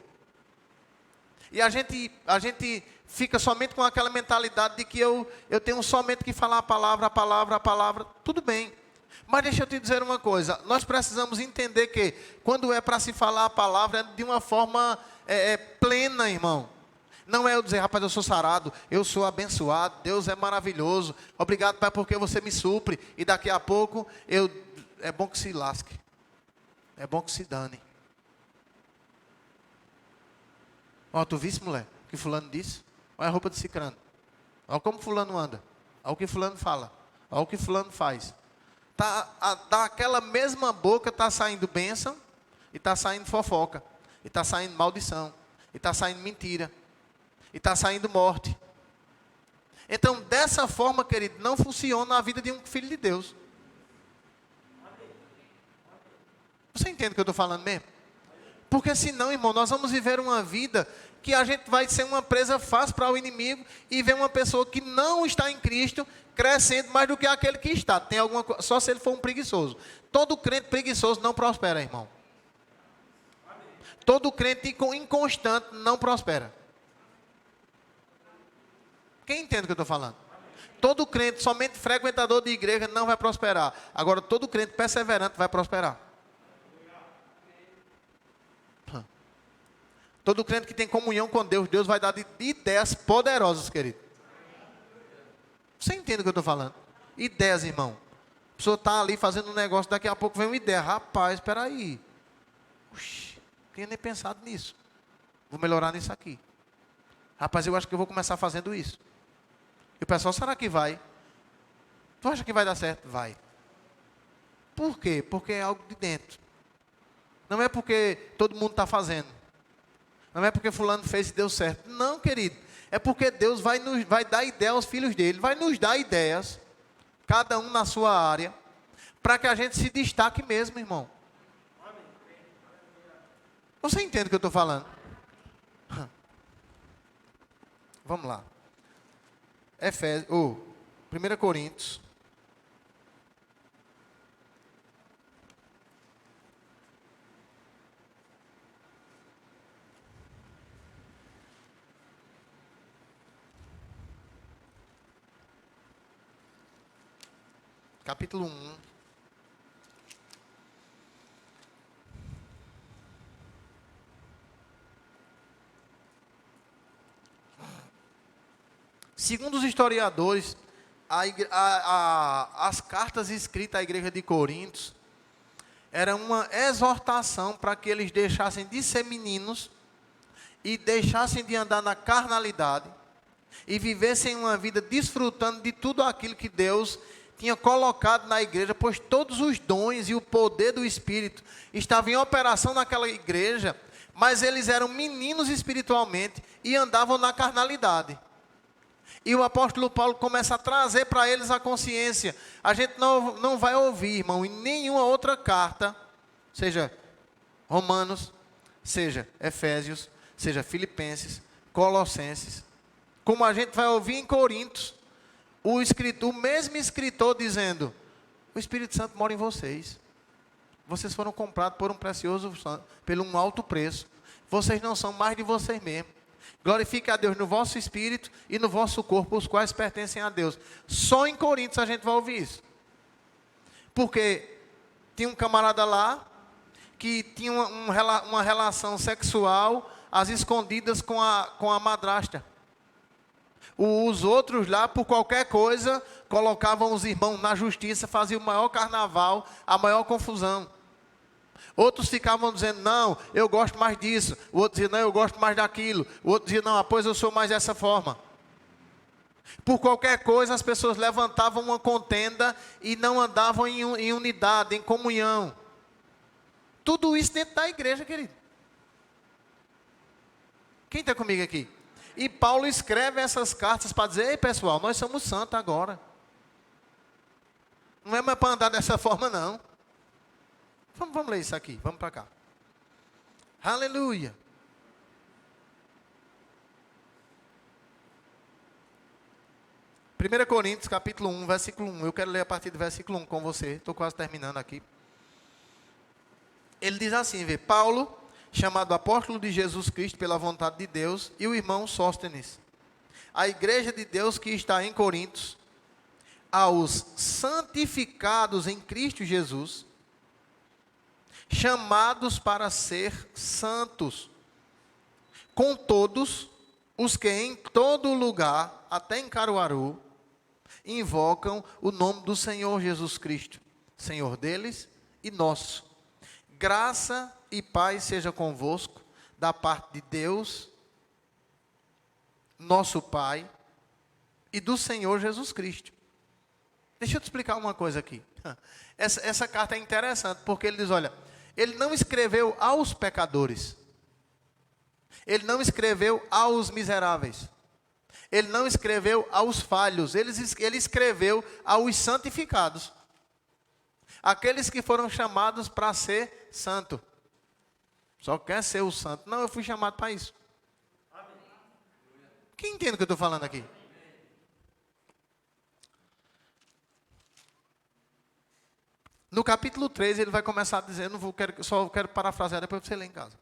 E a gente fica somente com aquela mentalidade de que eu tenho somente que falar a palavra, tudo bem. Mas deixa eu te dizer uma coisa, nós precisamos entender que quando é para se falar a palavra é de uma forma plena, irmão. Não é eu dizer, rapaz, eu sou sarado, eu sou abençoado, Deus é maravilhoso, obrigado, Pai, porque você me supre, e daqui a pouco, é bom que se lasque, é bom que se dane. Ó, tu viste, mulher, o que fulano disse? Olha a roupa de cicrano, olha como fulano anda, olha o que fulano fala, olha o que fulano faz. Daquela mesma boca está saindo bênção, e está saindo fofoca, e está saindo maldição, e está saindo mentira, e está saindo morte. Então, dessa forma, querido, não funciona a vida de um filho de Deus. Você entende o que eu estou falando mesmo? Porque senão, irmão, nós vamos viver uma vida que a gente vai ser uma presa fácil para o inimigo e ver uma pessoa que não está em Cristo crescendo mais do que aquele que está. Tem alguma coisa, só se ele for um preguiçoso. Todo crente preguiçoso não prospera, irmão. Todo crente inconstante não prospera. Quem entende o que eu estou falando? Todo crente, somente frequentador de igreja, não vai prosperar. Agora, todo crente perseverante vai prosperar. Todo crente que tem comunhão com Deus, Deus vai dar ideias poderosas, querido. Você entende o que eu estou falando? Ideias, irmão. A pessoa está ali fazendo um negócio, daqui a pouco vem uma ideia. Rapaz, espera aí. Oxi, não tinha nem pensado nisso. Vou melhorar nisso aqui. Rapaz, eu acho que eu vou começar fazendo isso. E o pessoal, será que vai? Tu acha que vai dar certo? Vai. Por quê? Porque é algo de dentro. Não é porque todo mundo está fazendo. Não é porque fulano fez e deu certo. Não, querido. É porque Deus vai dar ideia aos filhos dele. Vai nos dar ideias, cada um na sua área, para que a gente se destaque mesmo, irmão. Você entende o que eu estou falando? Vamos lá. 1 Coríntios. Capítulo 1. Segundo os historiadores, as cartas escritas à igreja de Coríntios era uma exortação para que eles deixassem de ser meninos e deixassem de andar na carnalidade e vivessem uma vida desfrutando de tudo aquilo que Deus tinha colocado na igreja, pois todos os dons e o poder do Espírito estavam em operação naquela igreja, mas eles eram meninos espiritualmente e andavam na carnalidade. E o apóstolo Paulo começa a trazer para eles a consciência. A gente não vai ouvir, irmão, em nenhuma outra carta, seja Romanos, seja Efésios, seja Filipenses, Colossenses, como a gente vai ouvir em Coríntios, o mesmo escritor dizendo: o Espírito Santo mora em vocês. Vocês foram comprados por pelo um alto preço. Vocês não são mais de vocês mesmos. Glorifique a Deus no vosso espírito e no vosso corpo, os quais pertencem a Deus. Só em Coríntios a gente vai ouvir isso. Porque tinha um camarada lá que tinha uma relação sexual às escondidas com a madrasta. Os outros lá, por qualquer coisa, colocavam os irmãos na justiça, faziam o maior carnaval, a maior confusão. Outros ficavam dizendo: não, eu gosto mais disso. O outro dizia: não, eu gosto mais daquilo. O outro dizia: não, pois eu sou mais dessa forma. Por qualquer coisa, as pessoas levantavam uma contenda e não andavam em unidade, em comunhão. Tudo isso dentro da igreja, querido. Quem está comigo aqui? E Paulo escreve essas cartas para dizer: ei, pessoal, nós somos santos agora. Não é mais para andar dessa forma, não. Vamos ler isso aqui, vamos para cá. Aleluia. Primeira Coríntios, capítulo 1, versículo 1. Eu quero ler a partir do versículo 1 com você. Estou quase terminando aqui. Ele diz assim: Paulo, chamado apóstolo de Jesus Cristo pela vontade de Deus, e o irmão Sóstenes, a igreja de Deus que está em Coríntios, aos santificados em Cristo Jesus, chamados para ser santos, com todos os que em todo lugar, até em Caruaru, invocam o nome do Senhor Jesus Cristo, Senhor deles e nosso. Graça e paz seja convosco, da parte de Deus, nosso Pai, e do Senhor Jesus Cristo. Deixa eu te explicar uma coisa aqui. Essa carta é interessante, porque ele diz: olha, ele não escreveu aos pecadores. Ele não escreveu aos miseráveis. Ele não escreveu aos falhos. Ele escreveu aos santificados. Aqueles que foram chamados para ser santo. Só quer ser o santo. Não, eu fui chamado para isso. Quem entende o que eu estou falando aqui? No capítulo 3, ele vai começar a dizer, só quero parafrasear, depois você lê em casa.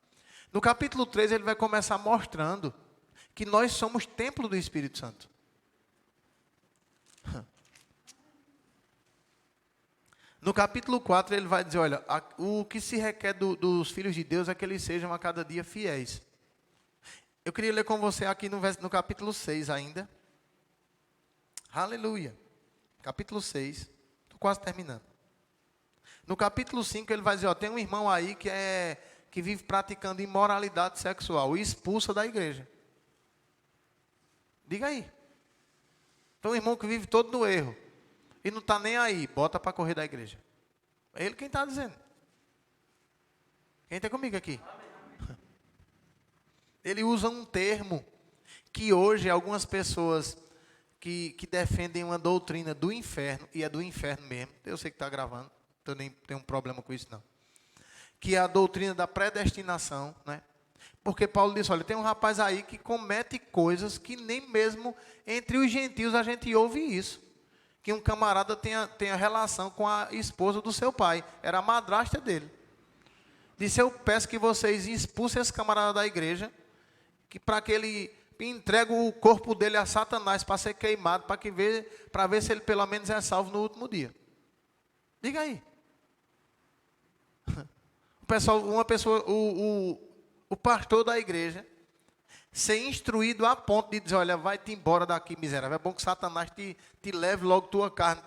No capítulo 3, ele vai começar mostrando que nós somos templo do Espírito Santo. No capítulo 4 ele vai dizer, olha, o que se requer dos filhos de Deus é que eles sejam a cada dia fiéis. Eu queria ler com você aqui no capítulo 6 ainda. Aleluia. Capítulo 6. Estou quase terminando. No capítulo 5 ele vai dizer, ó, tem um irmão aí que vive praticando imoralidade sexual e expulsa da igreja. Diga aí. Então um irmão que vive todo no erro e não está nem aí, bota para correr da igreja. É ele quem está dizendo. Quem está comigo aqui? Ele usa um termo que hoje algumas pessoas que defendem uma doutrina do inferno, e é do inferno mesmo, eu sei que está gravando, eu nem tenho um problema com isso não, que é a doutrina da predestinação, né? Porque Paulo disse, olha, tem um rapaz aí que comete coisas que nem mesmo entre os gentios a gente ouve isso. Que um camarada tenha relação com a esposa do seu pai. Era a madrasta dele. Disse, eu peço que vocês expulsem esse camarada da igreja, para que ele entregue o corpo dele a Satanás para ser queimado, para ver se ele pelo menos é salvo no último dia. Diga aí. O pastor da igreja ser instruído a ponto de dizer, olha, vai-te embora daqui, miserável. É bom que Satanás te leve logo tua carne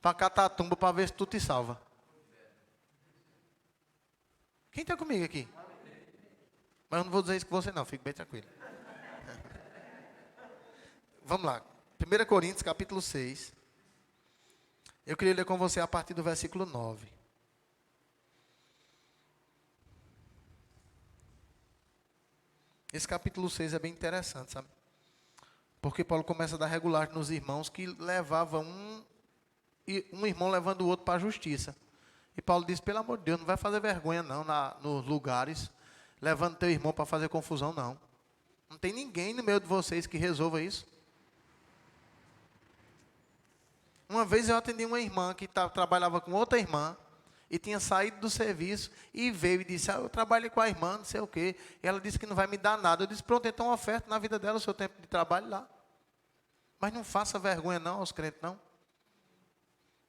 para Catatumba para ver se tu te salva. Quem está comigo aqui? Mas eu não vou dizer isso com você não, fique bem tranquilo. Vamos lá. 1 Coríntios, capítulo 6. Eu queria ler com você a partir do versículo 9. Esse capítulo 6 é bem interessante, sabe? Porque Paulo começa a dar regulagem nos irmãos que levavam um irmão levando o outro para a justiça. E Paulo diz, pelo amor de Deus, não vai fazer vergonha não nos lugares, levando teu irmão para fazer confusão não. Não tem ninguém no meio de vocês que resolva isso. Uma vez eu atendi uma irmã que trabalhava com outra irmã, e tinha saído do serviço, e veio e disse, eu trabalhei com a irmã, não sei o quê. E ela disse que não vai me dar nada. Eu disse, pronto, então oferta na vida dela o seu tempo de trabalho lá. Mas não faça vergonha não aos crentes, não.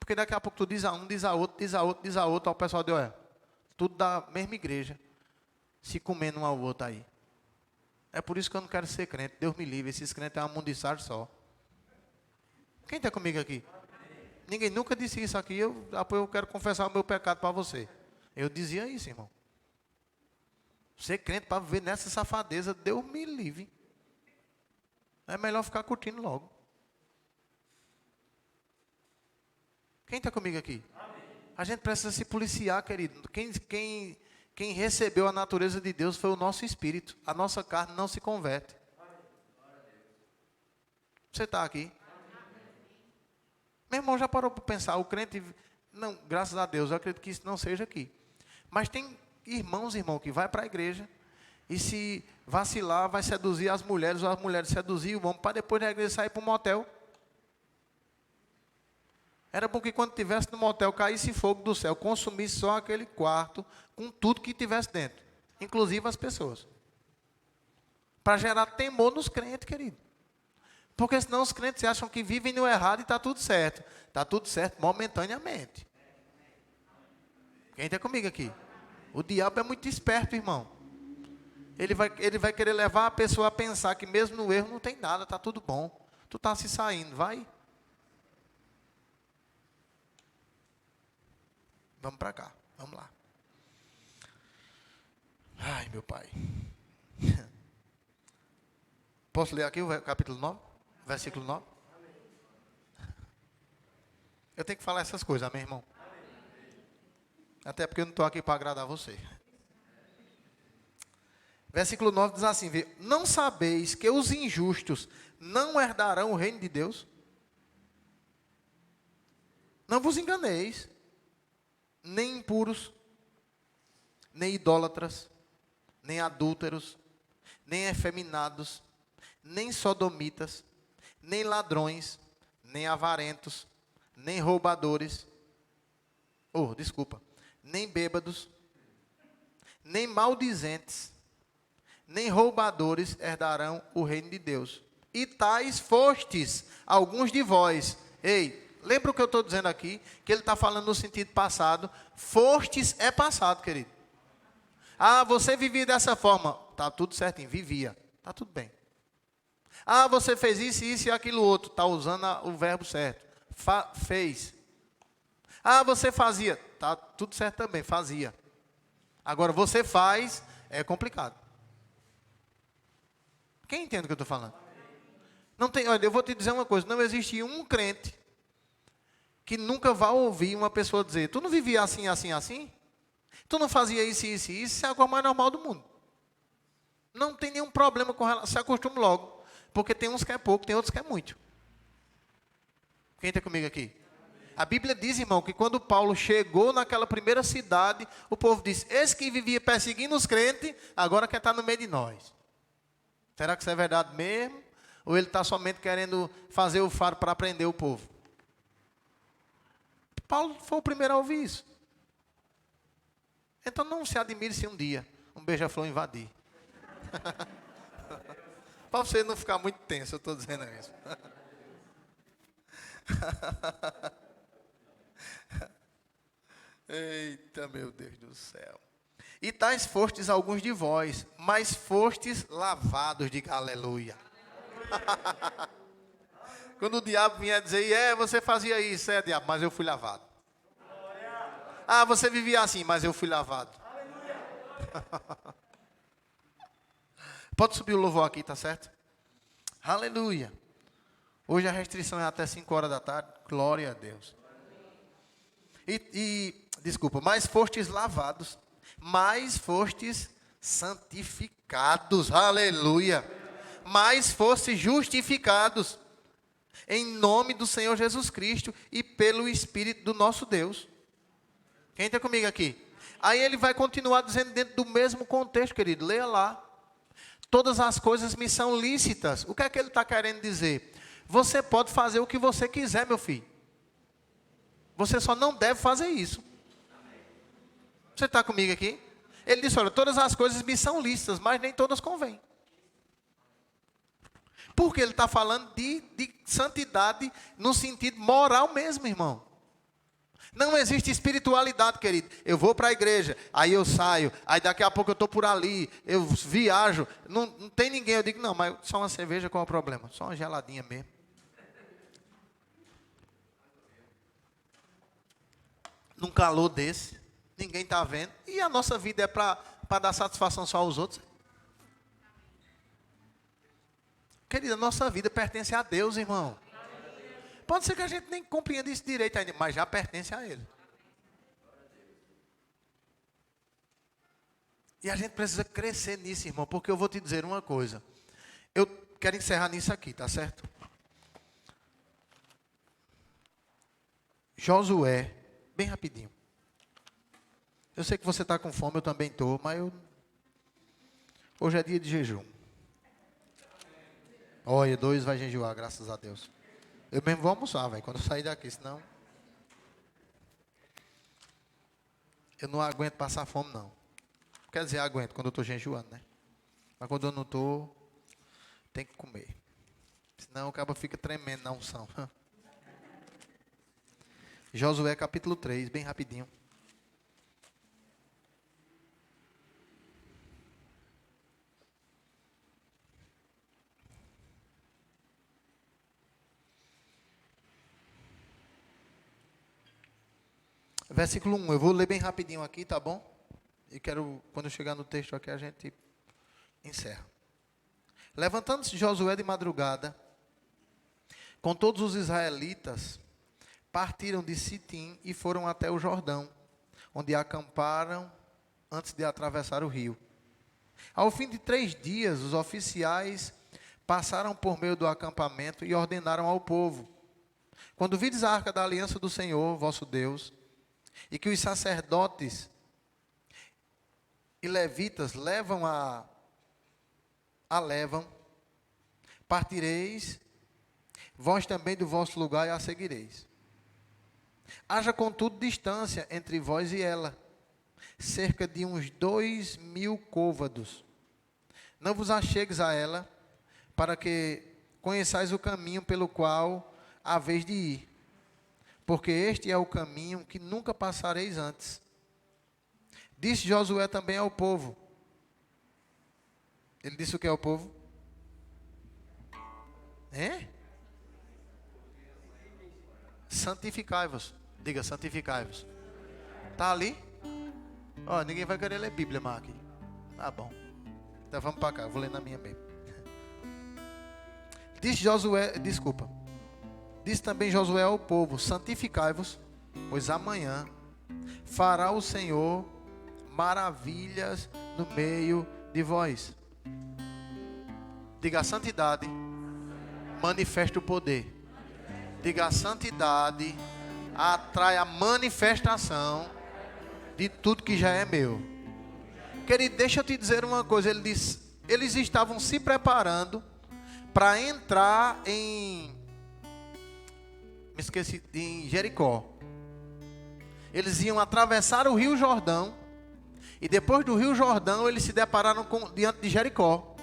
Porque daqui a pouco tu diz a um, diz a outro, diz a outro, diz a outro. Aí o pessoal diz, olha, tudo da mesma igreja, se comendo um ao outro aí. É por isso que eu não quero ser crente. Deus me livre, esses crentes é uma mundiçar só. Quem está comigo aqui? Ninguém nunca disse isso aqui, eu quero confessar o meu pecado para você. Eu dizia isso, irmão. Ser crente para viver nessa safadeza, Deus me livre. É melhor ficar curtindo logo. Quem está comigo aqui? A gente precisa se policiar, querido. Quem recebeu a natureza de Deus foi o nosso espírito. A nossa carne não se converte. Você está aqui? Meu irmão, já parou para pensar, o crente, não, graças a Deus, eu acredito que isso não seja aqui. Mas tem irmãos, que vai para a igreja e se vacilar, vai seduzir as mulheres, ou as mulheres seduzir o homem, para depois da igreja sair para um motel. Era bom que quando estivesse no motel, caísse fogo do céu, consumisse só aquele quarto, com tudo que tivesse dentro, inclusive as pessoas. Para gerar temor nos crentes, querido. Porque senão os crentes acham que vivem no errado e está tudo certo. Está tudo certo momentaneamente. Quem está comigo aqui? O diabo é muito esperto, irmão. Ele vai querer levar a pessoa a pensar que mesmo no erro não tem nada, está tudo bom. Tu está se saindo, vai. Vamos para cá, vamos lá. Ai, meu pai. Posso ler aqui o capítulo 9? Versículo 9. Eu tenho que falar essas coisas, amém, irmão? Até porque eu não estou aqui para agradar você. Versículo 9 diz assim, não sabeis que os injustos não herdarão o reino de Deus? Não vos enganeis, nem impuros, nem idólatras, nem adúlteros, nem efeminados, nem sodomitas, nem ladrões, nem avarentos, nem roubadores, nem bêbados, nem maldizentes, nem roubadores herdarão o reino de Deus. e tais fostes alguns de vós. Ei, lembra o que eu estou dizendo aqui? Que ele está falando no sentido passado. Fostes é passado, querido. Ah, você vivia dessa forma. Está tudo certinho, vivia. Está tudo bem. Ah, você fez isso e aquilo outro. Está usando o verbo certo. Fez. Ah, você fazia. Está tudo certo também, fazia. Agora, você faz, é complicado. Quem entende o que eu estou falando? Não tem, olha, eu vou te dizer uma coisa. Não existe um crente que nunca vai ouvir uma pessoa dizer: tu não vivia assim, assim, assim? Tu não fazia isso, isso e isso? Isso é a coisa mais normal do mundo. Não tem nenhum problema com relação. Se acostume logo. Porque tem uns que é pouco, tem outros que é muito. Quem está comigo aqui? A Bíblia diz, irmão, que quando Paulo chegou naquela primeira cidade, o povo disse: esse que vivia perseguindo os crentes, agora quer estar no meio de nós. Será que isso é verdade mesmo? Ou ele está somente querendo fazer o faro para prender o povo? Paulo foi o primeiro a ouvir isso. Então não se admire se um dia um beija-flor invadir. Para você não ficar muito tenso, eu estou dizendo isso. Eita, meu Deus do céu. E tais fostes alguns de vós, mas fostes lavados, diga aleluia. Quando o diabo vinha dizer: você fazia isso, diabo, mas eu fui lavado. Ah, você vivia assim, mas eu fui lavado. Pode subir o louvor aqui, tá certo? Aleluia. Hoje a restrição é até 5 horas da tarde. Glória a Deus. Desculpa, mas fostes lavados, mas fostes santificados. Aleluia. Mas fostes justificados em nome do Senhor Jesus Cristo e pelo Espírito do nosso Deus. Quem está comigo aqui? Aí ele vai continuar dizendo dentro do mesmo contexto, querido. Leia lá. Todas as coisas me são lícitas. O que é que ele está querendo dizer? Você pode fazer o que você quiser, meu filho. Você só não deve fazer isso. Você está comigo aqui? Ele disse: olha, todas as coisas me são lícitas, mas nem todas convêm. Porque ele está falando de santidade no sentido moral mesmo, irmão. Não existe espiritualidade, querido. Eu vou para a igreja, aí eu saio, aí daqui a pouco eu estou por ali, eu viajo. Não tem ninguém. Eu digo: não, mas só uma cerveja, qual é o problema? Só uma geladinha mesmo. Num calor desse, ninguém está vendo. E a nossa vida é para dar satisfação só aos outros? Querida, a nossa vida pertence a Deus, irmão. Pode ser que a gente nem compreenda isso direito ainda, mas já pertence a Ele. E a gente precisa crescer nisso, irmão, porque eu vou te dizer uma coisa. Eu quero encerrar nisso aqui, tá certo? Josué, bem rapidinho. Eu sei que você está com fome, eu também estou, mas hoje é dia de jejum. Olha, 2 vai jejuar, graças a Deus. Eu mesmo vou almoçar, velho, quando eu sair daqui, senão eu não aguento passar fome, não. Quer dizer, aguento quando eu estou jejuando, né? Mas quando eu não estou, tem que comer. Senão o cabo fica tremendo na unção. Josué capítulo 3, bem rapidinho. Versículo 1, eu vou ler bem rapidinho aqui, tá bom? E quero, quando eu chegar no texto aqui, a gente encerra. Levantando-se Josué de madrugada, com todos os israelitas, partiram de Sitim e foram até o Jordão, onde acamparam antes de atravessar o rio. Ao fim de 3 dias, os oficiais passaram por meio do acampamento e ordenaram ao povo: quando vides a arca da aliança do Senhor, vosso Deus, e que os sacerdotes e levitas levam, partireis, vós também do vosso lugar e a seguireis. Haja contudo distância entre vós e ela, cerca de uns 2.000 côvados. Não vos achegues a ela, para que, conheçais o caminho pelo qual haveis de ir, porque este é o caminho que nunca passareis antes. Disse Josué também ao povo. Ele disse o que ao povo? Santificai-vos. Diga, santificai-vos. Está ali? Ó, ninguém vai querer ler Bíblia, Mark. Tá bom. Então vamos para cá, eu vou ler na minha mesmo. Disse também Josué ao povo: santificai-vos, pois amanhã fará o Senhor maravilhas no meio de vós. Diga, a santidade manifesta o poder. Diga, a santidade atrai a manifestação de tudo que já é meu. Querido, deixa eu te dizer uma coisa. Ele diz, eles estavam se preparando para entrar em Jericó. Eles iam atravessar o Rio Jordão. E depois do Rio Jordão, eles se depararam diante de Jericó.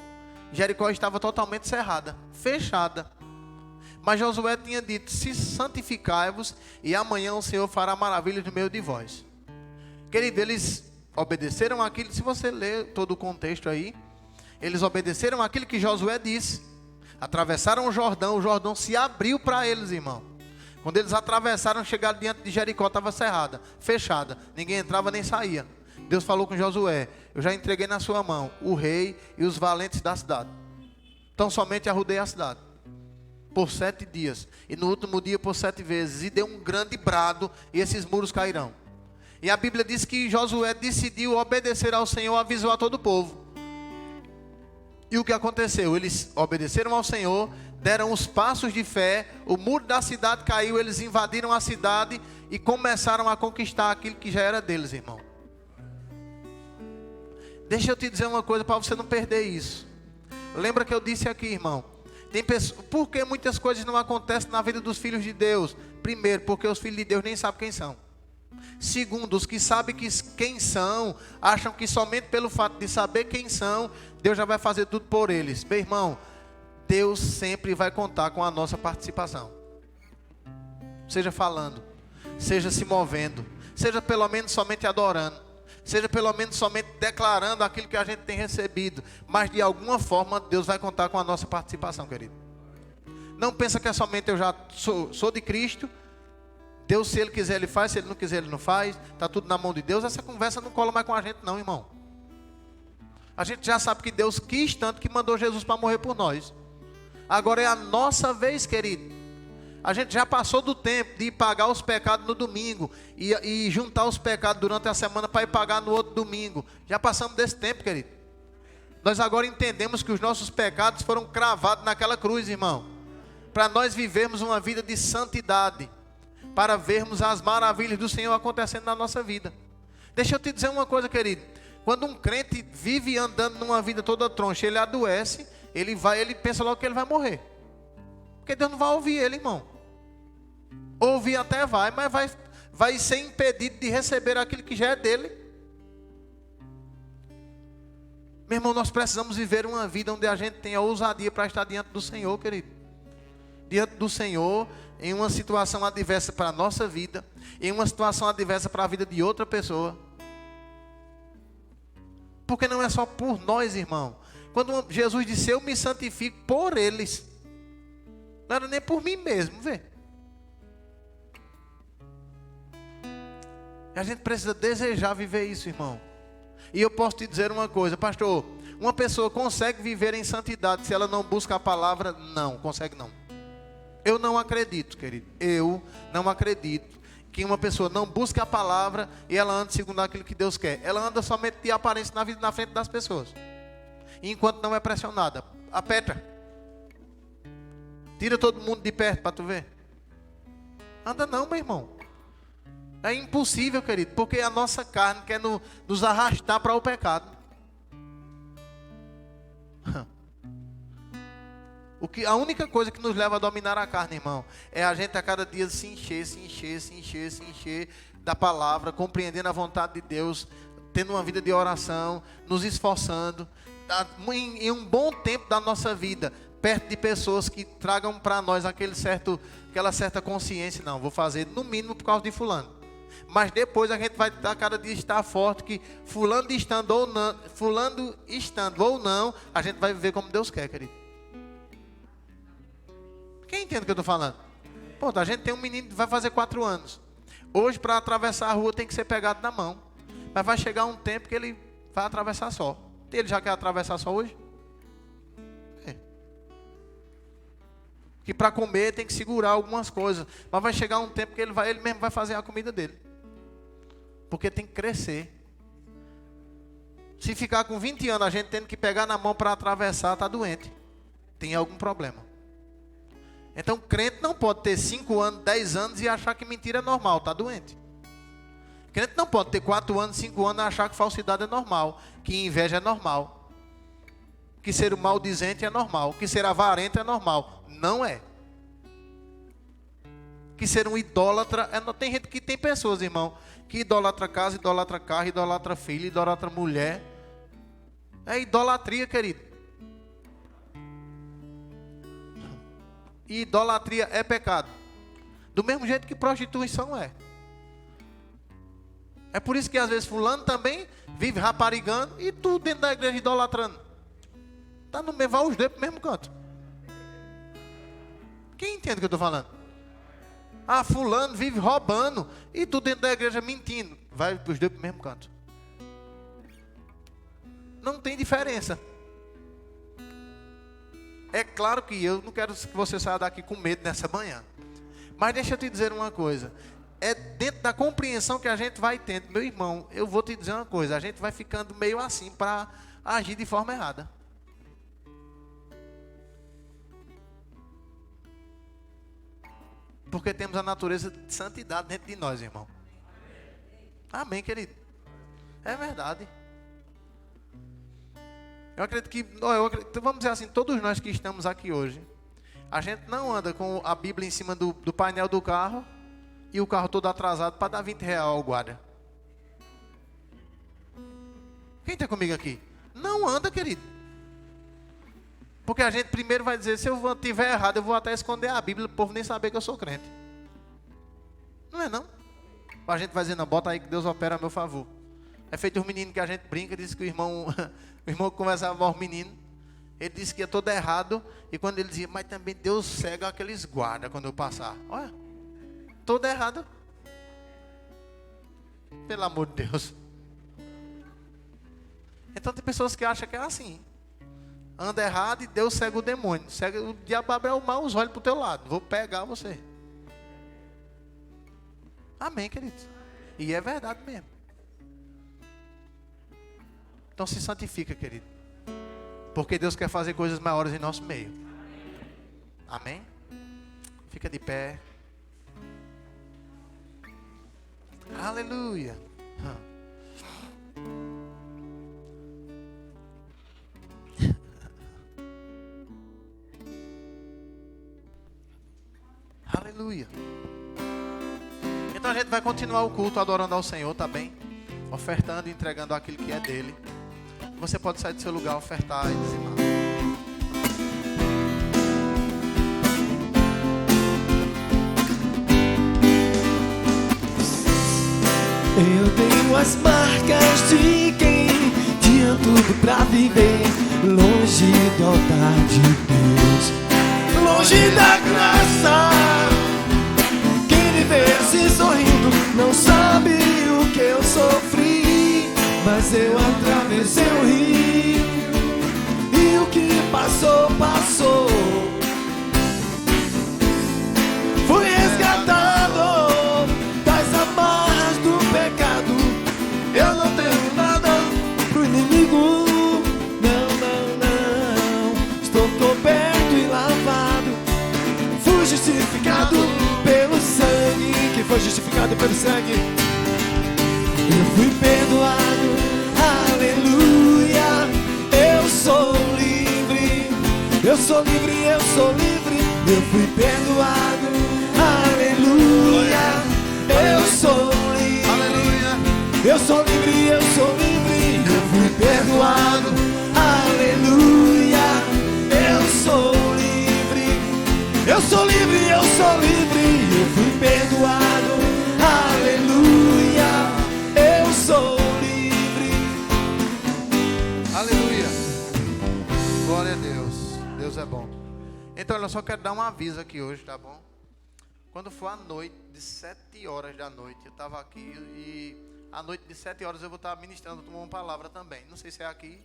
Jericó estava totalmente cerrada, fechada. Mas Josué tinha dito: se santificai-vos, e amanhã o Senhor fará maravilhas no meio de vós. Querido, eles obedeceram aquilo. Se você ler todo o contexto aí, eles obedeceram aquilo que Josué disse. Atravessaram o Jordão se abriu para eles, irmão. Quando eles atravessaram, chegaram diante de Jericó, estava cerrada, fechada, ninguém entrava nem saía. Deus falou com Josué: eu já entreguei na sua mão o rei e os valentes da cidade. Então somente arrudei a cidade por 7 dias, e no último dia por 7 vezes, e deu um grande brado, e esses muros cairão. E a Bíblia diz que Josué decidiu obedecer ao Senhor, avisou a todo o povo. E o que aconteceu? Eles obedeceram ao Senhor, deram os passos de fé, o muro da cidade caiu, eles invadiram a cidade e começaram a conquistar aquilo que já era deles, irmão. Deixa eu te dizer uma coisa para você não perder isso. Lembra que eu disse aqui, irmão? Por que muitas coisas não acontecem na vida dos filhos de Deus? Primeiro, porque os filhos de Deus nem sabem quem são. Segundo, os que sabem quem são, acham que somente pelo fato de saber quem são, Deus já vai fazer tudo por eles. Meu irmão, Deus sempre vai contar com a nossa participação. Seja falando, seja se movendo, seja pelo menos somente adorando, seja pelo menos somente declarando aquilo que a gente tem recebido. Mas de alguma forma Deus vai contar com a nossa participação, querido. Não pensa que é somente eu já sou de Cristo. Deus, se Ele quiser, Ele faz. Se Ele não quiser, Ele não faz. Está tudo na mão de Deus. Essa conversa não cola mais com a gente não, irmão. A gente já sabe que Deus quis tanto que mandou Jesus para morrer por nós. Agora é a nossa vez, querido. A gente já passou do tempo de ir pagar os pecados no domingo e juntar os pecados durante a semana para ir pagar no outro domingo. Já passamos desse tempo, querido. Nós agora entendemos que os nossos pecados foram cravados naquela cruz, irmão, para nós vivermos uma vida de santidade, para vermos as maravilhas do Senhor acontecendo na nossa vida. Deixa eu te dizer uma coisa, querido. Quando um crente vive andando numa vida toda troncha, ele adoece, ele pensa logo que ele vai morrer. Porque Deus não vai ouvir ele, irmão. Ouvir até vai, mas vai ser impedido de receber aquilo que já é dele. Meu irmão, nós precisamos viver uma vida onde a gente tenha ousadia para estar diante do Senhor, querido. Diante do Senhor, em uma situação adversa para a nossa vida, em uma situação adversa para a vida de outra pessoa. Porque não é só por nós, irmão. Quando Jesus disse: eu me santifico por eles, não era nem por mim mesmo, vê. E a gente precisa desejar viver isso, irmão. E eu posso te dizer uma coisa, pastor: uma pessoa consegue viver em santidade se ela não busca a palavra? Não, consegue não. Eu não acredito, querido. Eu não acredito que uma pessoa não busque a palavra e ela anda segundo aquilo que Deus quer. Ela anda somente de aparência na vida, na frente das pessoas. E enquanto não é pressionada, aperta. Tira todo mundo de perto para tu ver. Anda não, meu irmão. É impossível, querido, porque a nossa carne quer nos arrastar para o pecado. A única coisa que nos leva a dominar a carne, irmão, é a gente a cada dia se encher da palavra, compreendendo a vontade de Deus, tendo uma vida de oração, nos esforçando. Em um bom tempo da nossa vida, perto de pessoas que tragam para nós aquela certa consciência. Não, vou fazer no mínimo por causa de fulano. Mas depois a gente vai dar cada dia estar forte que fulano estando ou não, a gente vai viver como Deus quer, querido. Quem entende o que eu estou falando? Pô, a gente tem um menino que vai fazer 4 anos. Hoje, para atravessar a rua, tem que ser pegado na mão. Mas vai chegar um tempo que ele vai atravessar só. Ele já quer atravessar só hoje? É. Que para comer tem que segurar algumas coisas. Mas vai chegar um tempo que ele mesmo vai fazer a comida dele. Porque tem que crescer. Se ficar com 20 anos, a gente tendo que pegar na mão para atravessar, está doente. Tem algum problema. Então, crente não pode ter 5 anos, 10 anos e achar que mentira é normal, está doente. Crente não pode ter 4 anos, 5 anos e achar que falsidade é normal, que inveja é normal, que ser maldizente é normal, que ser avarento é normal. Não é. Que ser um idólatra tem gente que tem pessoas, irmão, que idolatra casa, idolatra carro, idolatra filho, idolatra mulher. É idolatria, querido. E idolatria é pecado. Do mesmo jeito que prostituição é. É por isso que às vezes fulano também vive raparigando e tudo dentro da igreja idolatrando. Está no mesmo, vai os dois para o mesmo canto. Quem entende o que eu estou falando? Ah, fulano vive roubando e tudo dentro da igreja mentindo. Vai os dois para o mesmo canto. Não tem diferença. É claro que eu não quero que você saia daqui com medo nessa manhã. Mas deixa eu te dizer uma coisa. É dentro da compreensão que a gente vai tendo. Meu irmão, eu vou te dizer uma coisa. A gente vai ficando meio assim para agir de forma errada. Porque temos a natureza de santidade dentro de nós, irmão. Amém, querido. É verdade. Eu acredito que, vamos dizer assim, todos nós que estamos aqui hoje, a gente não anda com a Bíblia em cima do painel do carro e o carro todo atrasado para dar R$20 ao guarda. Quem está comigo aqui? Não anda, querido. Porque a gente primeiro vai dizer, se eu estiver errado, eu vou até esconder a Bíblia, para o povo nem saber que eu sou crente. Não é não? A gente vai dizer, não, bota aí que Deus opera a meu favor. É feito os meninos que a gente brinca, diz que o irmão que conversava com os meninos, ele disse que ia todo errado, e quando ele dizia, mas também Deus cega aqueles guardas quando eu passar. Olha, todo errado. Pelo amor de Deus. Então tem pessoas que acham que é assim. Anda errado e Deus cega o demônio. Cega, o diabo abre o mal, os olhos para o teu lado. Vou pegar você. Amém, queridos. E é verdade mesmo. Então se santifica, querido. Porque Deus quer fazer coisas maiores em nosso meio. Amém? Fica de pé. Aleluia. Aleluia. Então a gente vai continuar o culto adorando ao Senhor, tá bem? Ofertando e entregando aquilo que é dele. Você pode sair do seu lugar, ofertar e dizimar. Eu tenho as marcas de quem tinha tudo pra viver longe do altar de Deus, longe da graça. Quem me vê assim sorrindo não sabe o que eu sofri, mas eu atravessei o rio e o que passou, passou. Fui resgatado das amarras do pecado. Eu não tenho nada pro inimigo. Não, não, não. Estou coberto e lavado. Fui justificado pelo sangue, que foi justificado pelo sangue. Eu fui perdoado, aleluia. Eu sou livre, eu sou livre, eu sou livre. Eu fui perdoado, aleluia. Eu sou livre, Aleluia. eu sou livre, eu sou livre. Eu fui perdoado, aleluia. Eu sou livre. Glória a Deus. Deus é bom. Então, eu só quero dar um aviso aqui hoje, tá bom? Quando for à noite, de 7 horas da noite, eu estava aqui e à noite de 7 horas eu vou estar ministrando uma palavra também. Não sei se é aqui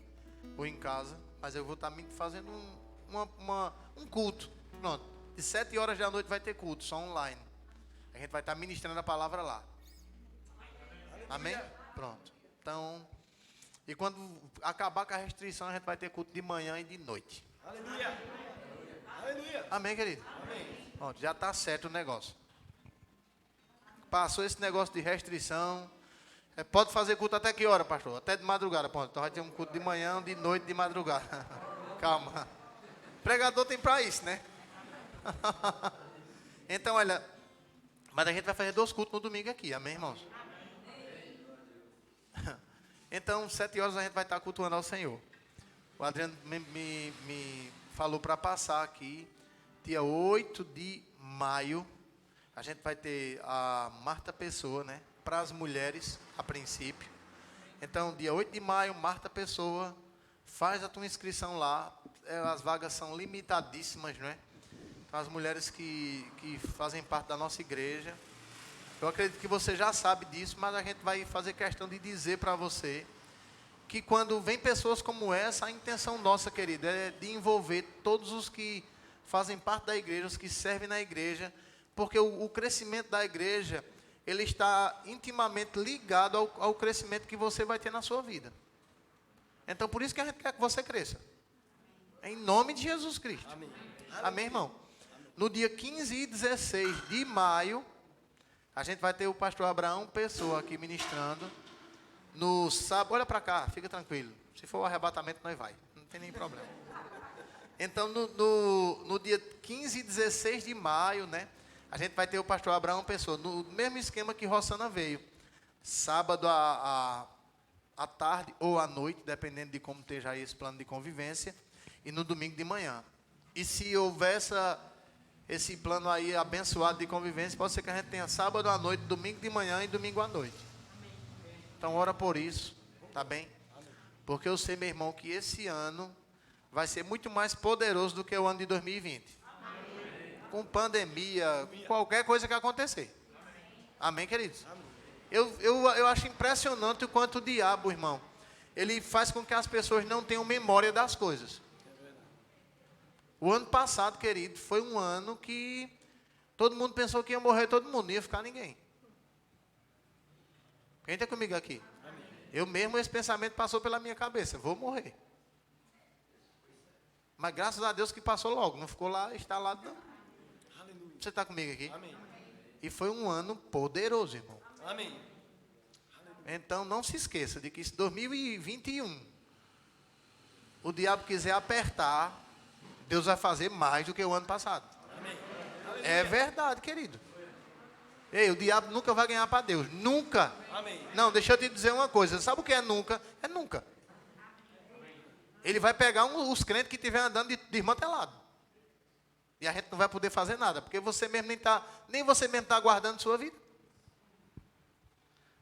ou em casa, mas eu vou estar fazendo um culto. Pronto. De 7 horas da noite vai ter culto, só online. A gente vai estar ministrando a palavra lá. Amém? Pronto. Então, e quando acabar com a restrição, a gente vai ter culto de manhã e de noite. Aleluia. Aleluia. Amém, querido? Amém. Pronto, já está certo o negócio. Passou esse negócio de restrição. Pode fazer culto até que hora, pastor? Até de madrugada. Pronto, então vai ter um culto de manhã, de noite, de madrugada. Calma. Pregador tem para isso, né? Então, olha, mas a gente vai fazer 2 cultos no domingo aqui, amém, irmãos? Então, 7 horas a gente vai estar cultuando ao Senhor. O Adriano me falou para passar aqui, dia 8 de maio, a gente vai ter a Marta Pessoa, né? Para as mulheres, a princípio. Então, dia 8 de maio, Marta Pessoa, faz a tua inscrição lá. As vagas são limitadíssimas, não é? Então, as mulheres que fazem parte da nossa igreja. Eu acredito que você já sabe disso, mas a gente vai fazer questão de dizer para você que quando vem pessoas como essa, a intenção nossa, querida, é de envolver todos os que fazem parte da igreja, os que servem na igreja, porque o crescimento da igreja, ele está intimamente ligado ao crescimento que você vai ter na sua vida. Então, por isso que a gente quer que você cresça. Em nome de Jesus Cristo. Amém. Amém, irmão? No dia 15 e 16 de maio, a gente vai ter o pastor Abraão Pessoa aqui ministrando. No sábado, olha para cá, fica tranquilo. Se for o arrebatamento, nós vai. Não tem nem problema. Então, no dia 15 e 16 de maio, né? A gente vai ter o pastor Abraão Pessoa, no mesmo esquema que Rossana veio. Sábado à tarde ou à noite, dependendo de como esteja aí esse plano de convivência. E no domingo de manhã. E se houver esse plano aí abençoado de convivência, pode ser que a gente tenha sábado à noite, domingo de manhã e domingo à noite. Então, ora por isso, tá bem? Porque eu sei, meu irmão, que esse ano vai ser muito mais poderoso do que o ano de 2020. Com pandemia, qualquer coisa que acontecer. Amém, queridos? Eu acho impressionante o quanto o diabo, irmão, ele faz com que as pessoas não tenham memória das coisas. O ano passado, querido, foi um ano que todo mundo pensou que ia morrer todo mundo, não ia ficar ninguém. Quem está comigo aqui? Amém. Eu mesmo, esse pensamento passou pela minha cabeça, vou morrer. Mas graças a Deus que passou logo, não ficou lá instalado não. Aleluia. Você está comigo aqui? Amém. E foi um ano poderoso, irmão. Amém. Então não se esqueça de que se 2021 o diabo quiser apertar, Deus vai fazer mais do que o ano passado. Amém. É verdade, querido. Ei, o diabo nunca vai ganhar para Deus. Nunca. Amém. Não, deixa eu te dizer uma coisa. Sabe o que é nunca? É nunca. Ele vai pegar os crentes que estiverem andando desmantelado. E a gente não vai poder fazer nada. Porque você mesmo nem você mesmo está guardando sua vida.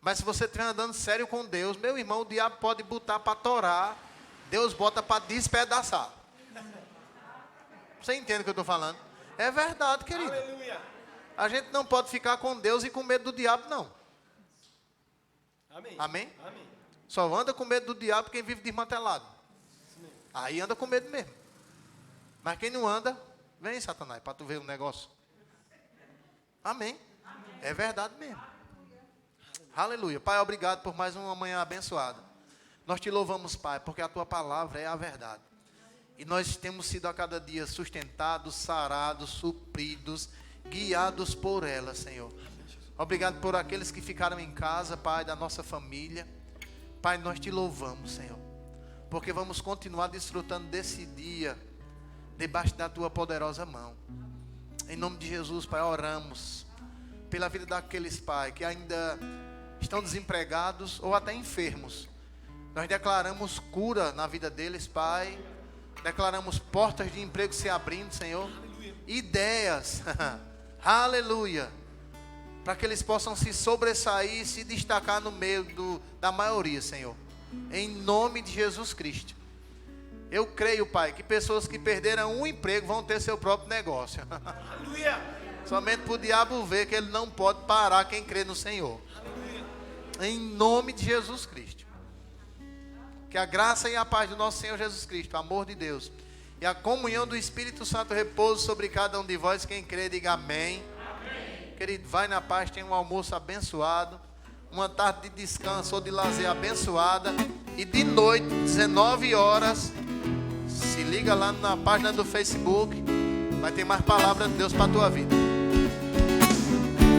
Mas se você estiver andando sério com Deus, meu irmão, o diabo pode botar para torar. Deus bota para despedaçar. Você entende o que eu estou falando? É verdade, querido. Aleluia. A gente não pode ficar com Deus e com medo do diabo, não. Amém. Amém? Amém. Só anda com medo do diabo quem vive desmantelado. Sim. Aí anda com medo mesmo. Mas quem não anda, vem, Satanás, para tu ver o negócio. Amém. Amém. É verdade mesmo. Aleluia. Pai, obrigado por mais uma manhã abençoada. Nós te louvamos, Pai, porque a tua palavra é a verdade. E nós temos sido a cada dia sustentados, sarados, supridos, guiados por ela, Senhor. Obrigado por aqueles que ficaram em casa, Pai, da nossa família. Pai, nós te louvamos, Senhor, porque vamos continuar desfrutando desse dia, debaixo da tua poderosa mão. Em nome de Jesus, Pai, oramos pela vida daqueles, Pai, que ainda estão desempregados ou até enfermos. Nós declaramos cura na vida deles, Pai. Declaramos portas de emprego se abrindo, Senhor. Aleluia. Ideias, aleluia, para que eles possam se sobressair e se destacar no meio da maioria, Senhor. Em nome de Jesus Cristo. Eu creio, Pai, que pessoas que perderam um emprego vão ter seu próprio negócio. Aleluia. Somente para o diabo ver que ele não pode parar quem crê no Senhor. Aleluia. Em nome de Jesus Cristo. Que a graça e a paz do nosso Senhor Jesus Cristo, o amor de Deus e a comunhão do Espírito Santo repouse sobre cada um de vós. Quem crê, diga amém. Amém. Querido, vai na paz, tem um almoço abençoado, uma tarde de descanso ou de lazer abençoada. E de noite, 19 horas, se liga lá na página do Facebook, vai ter mais palavra de Deus para a tua vida.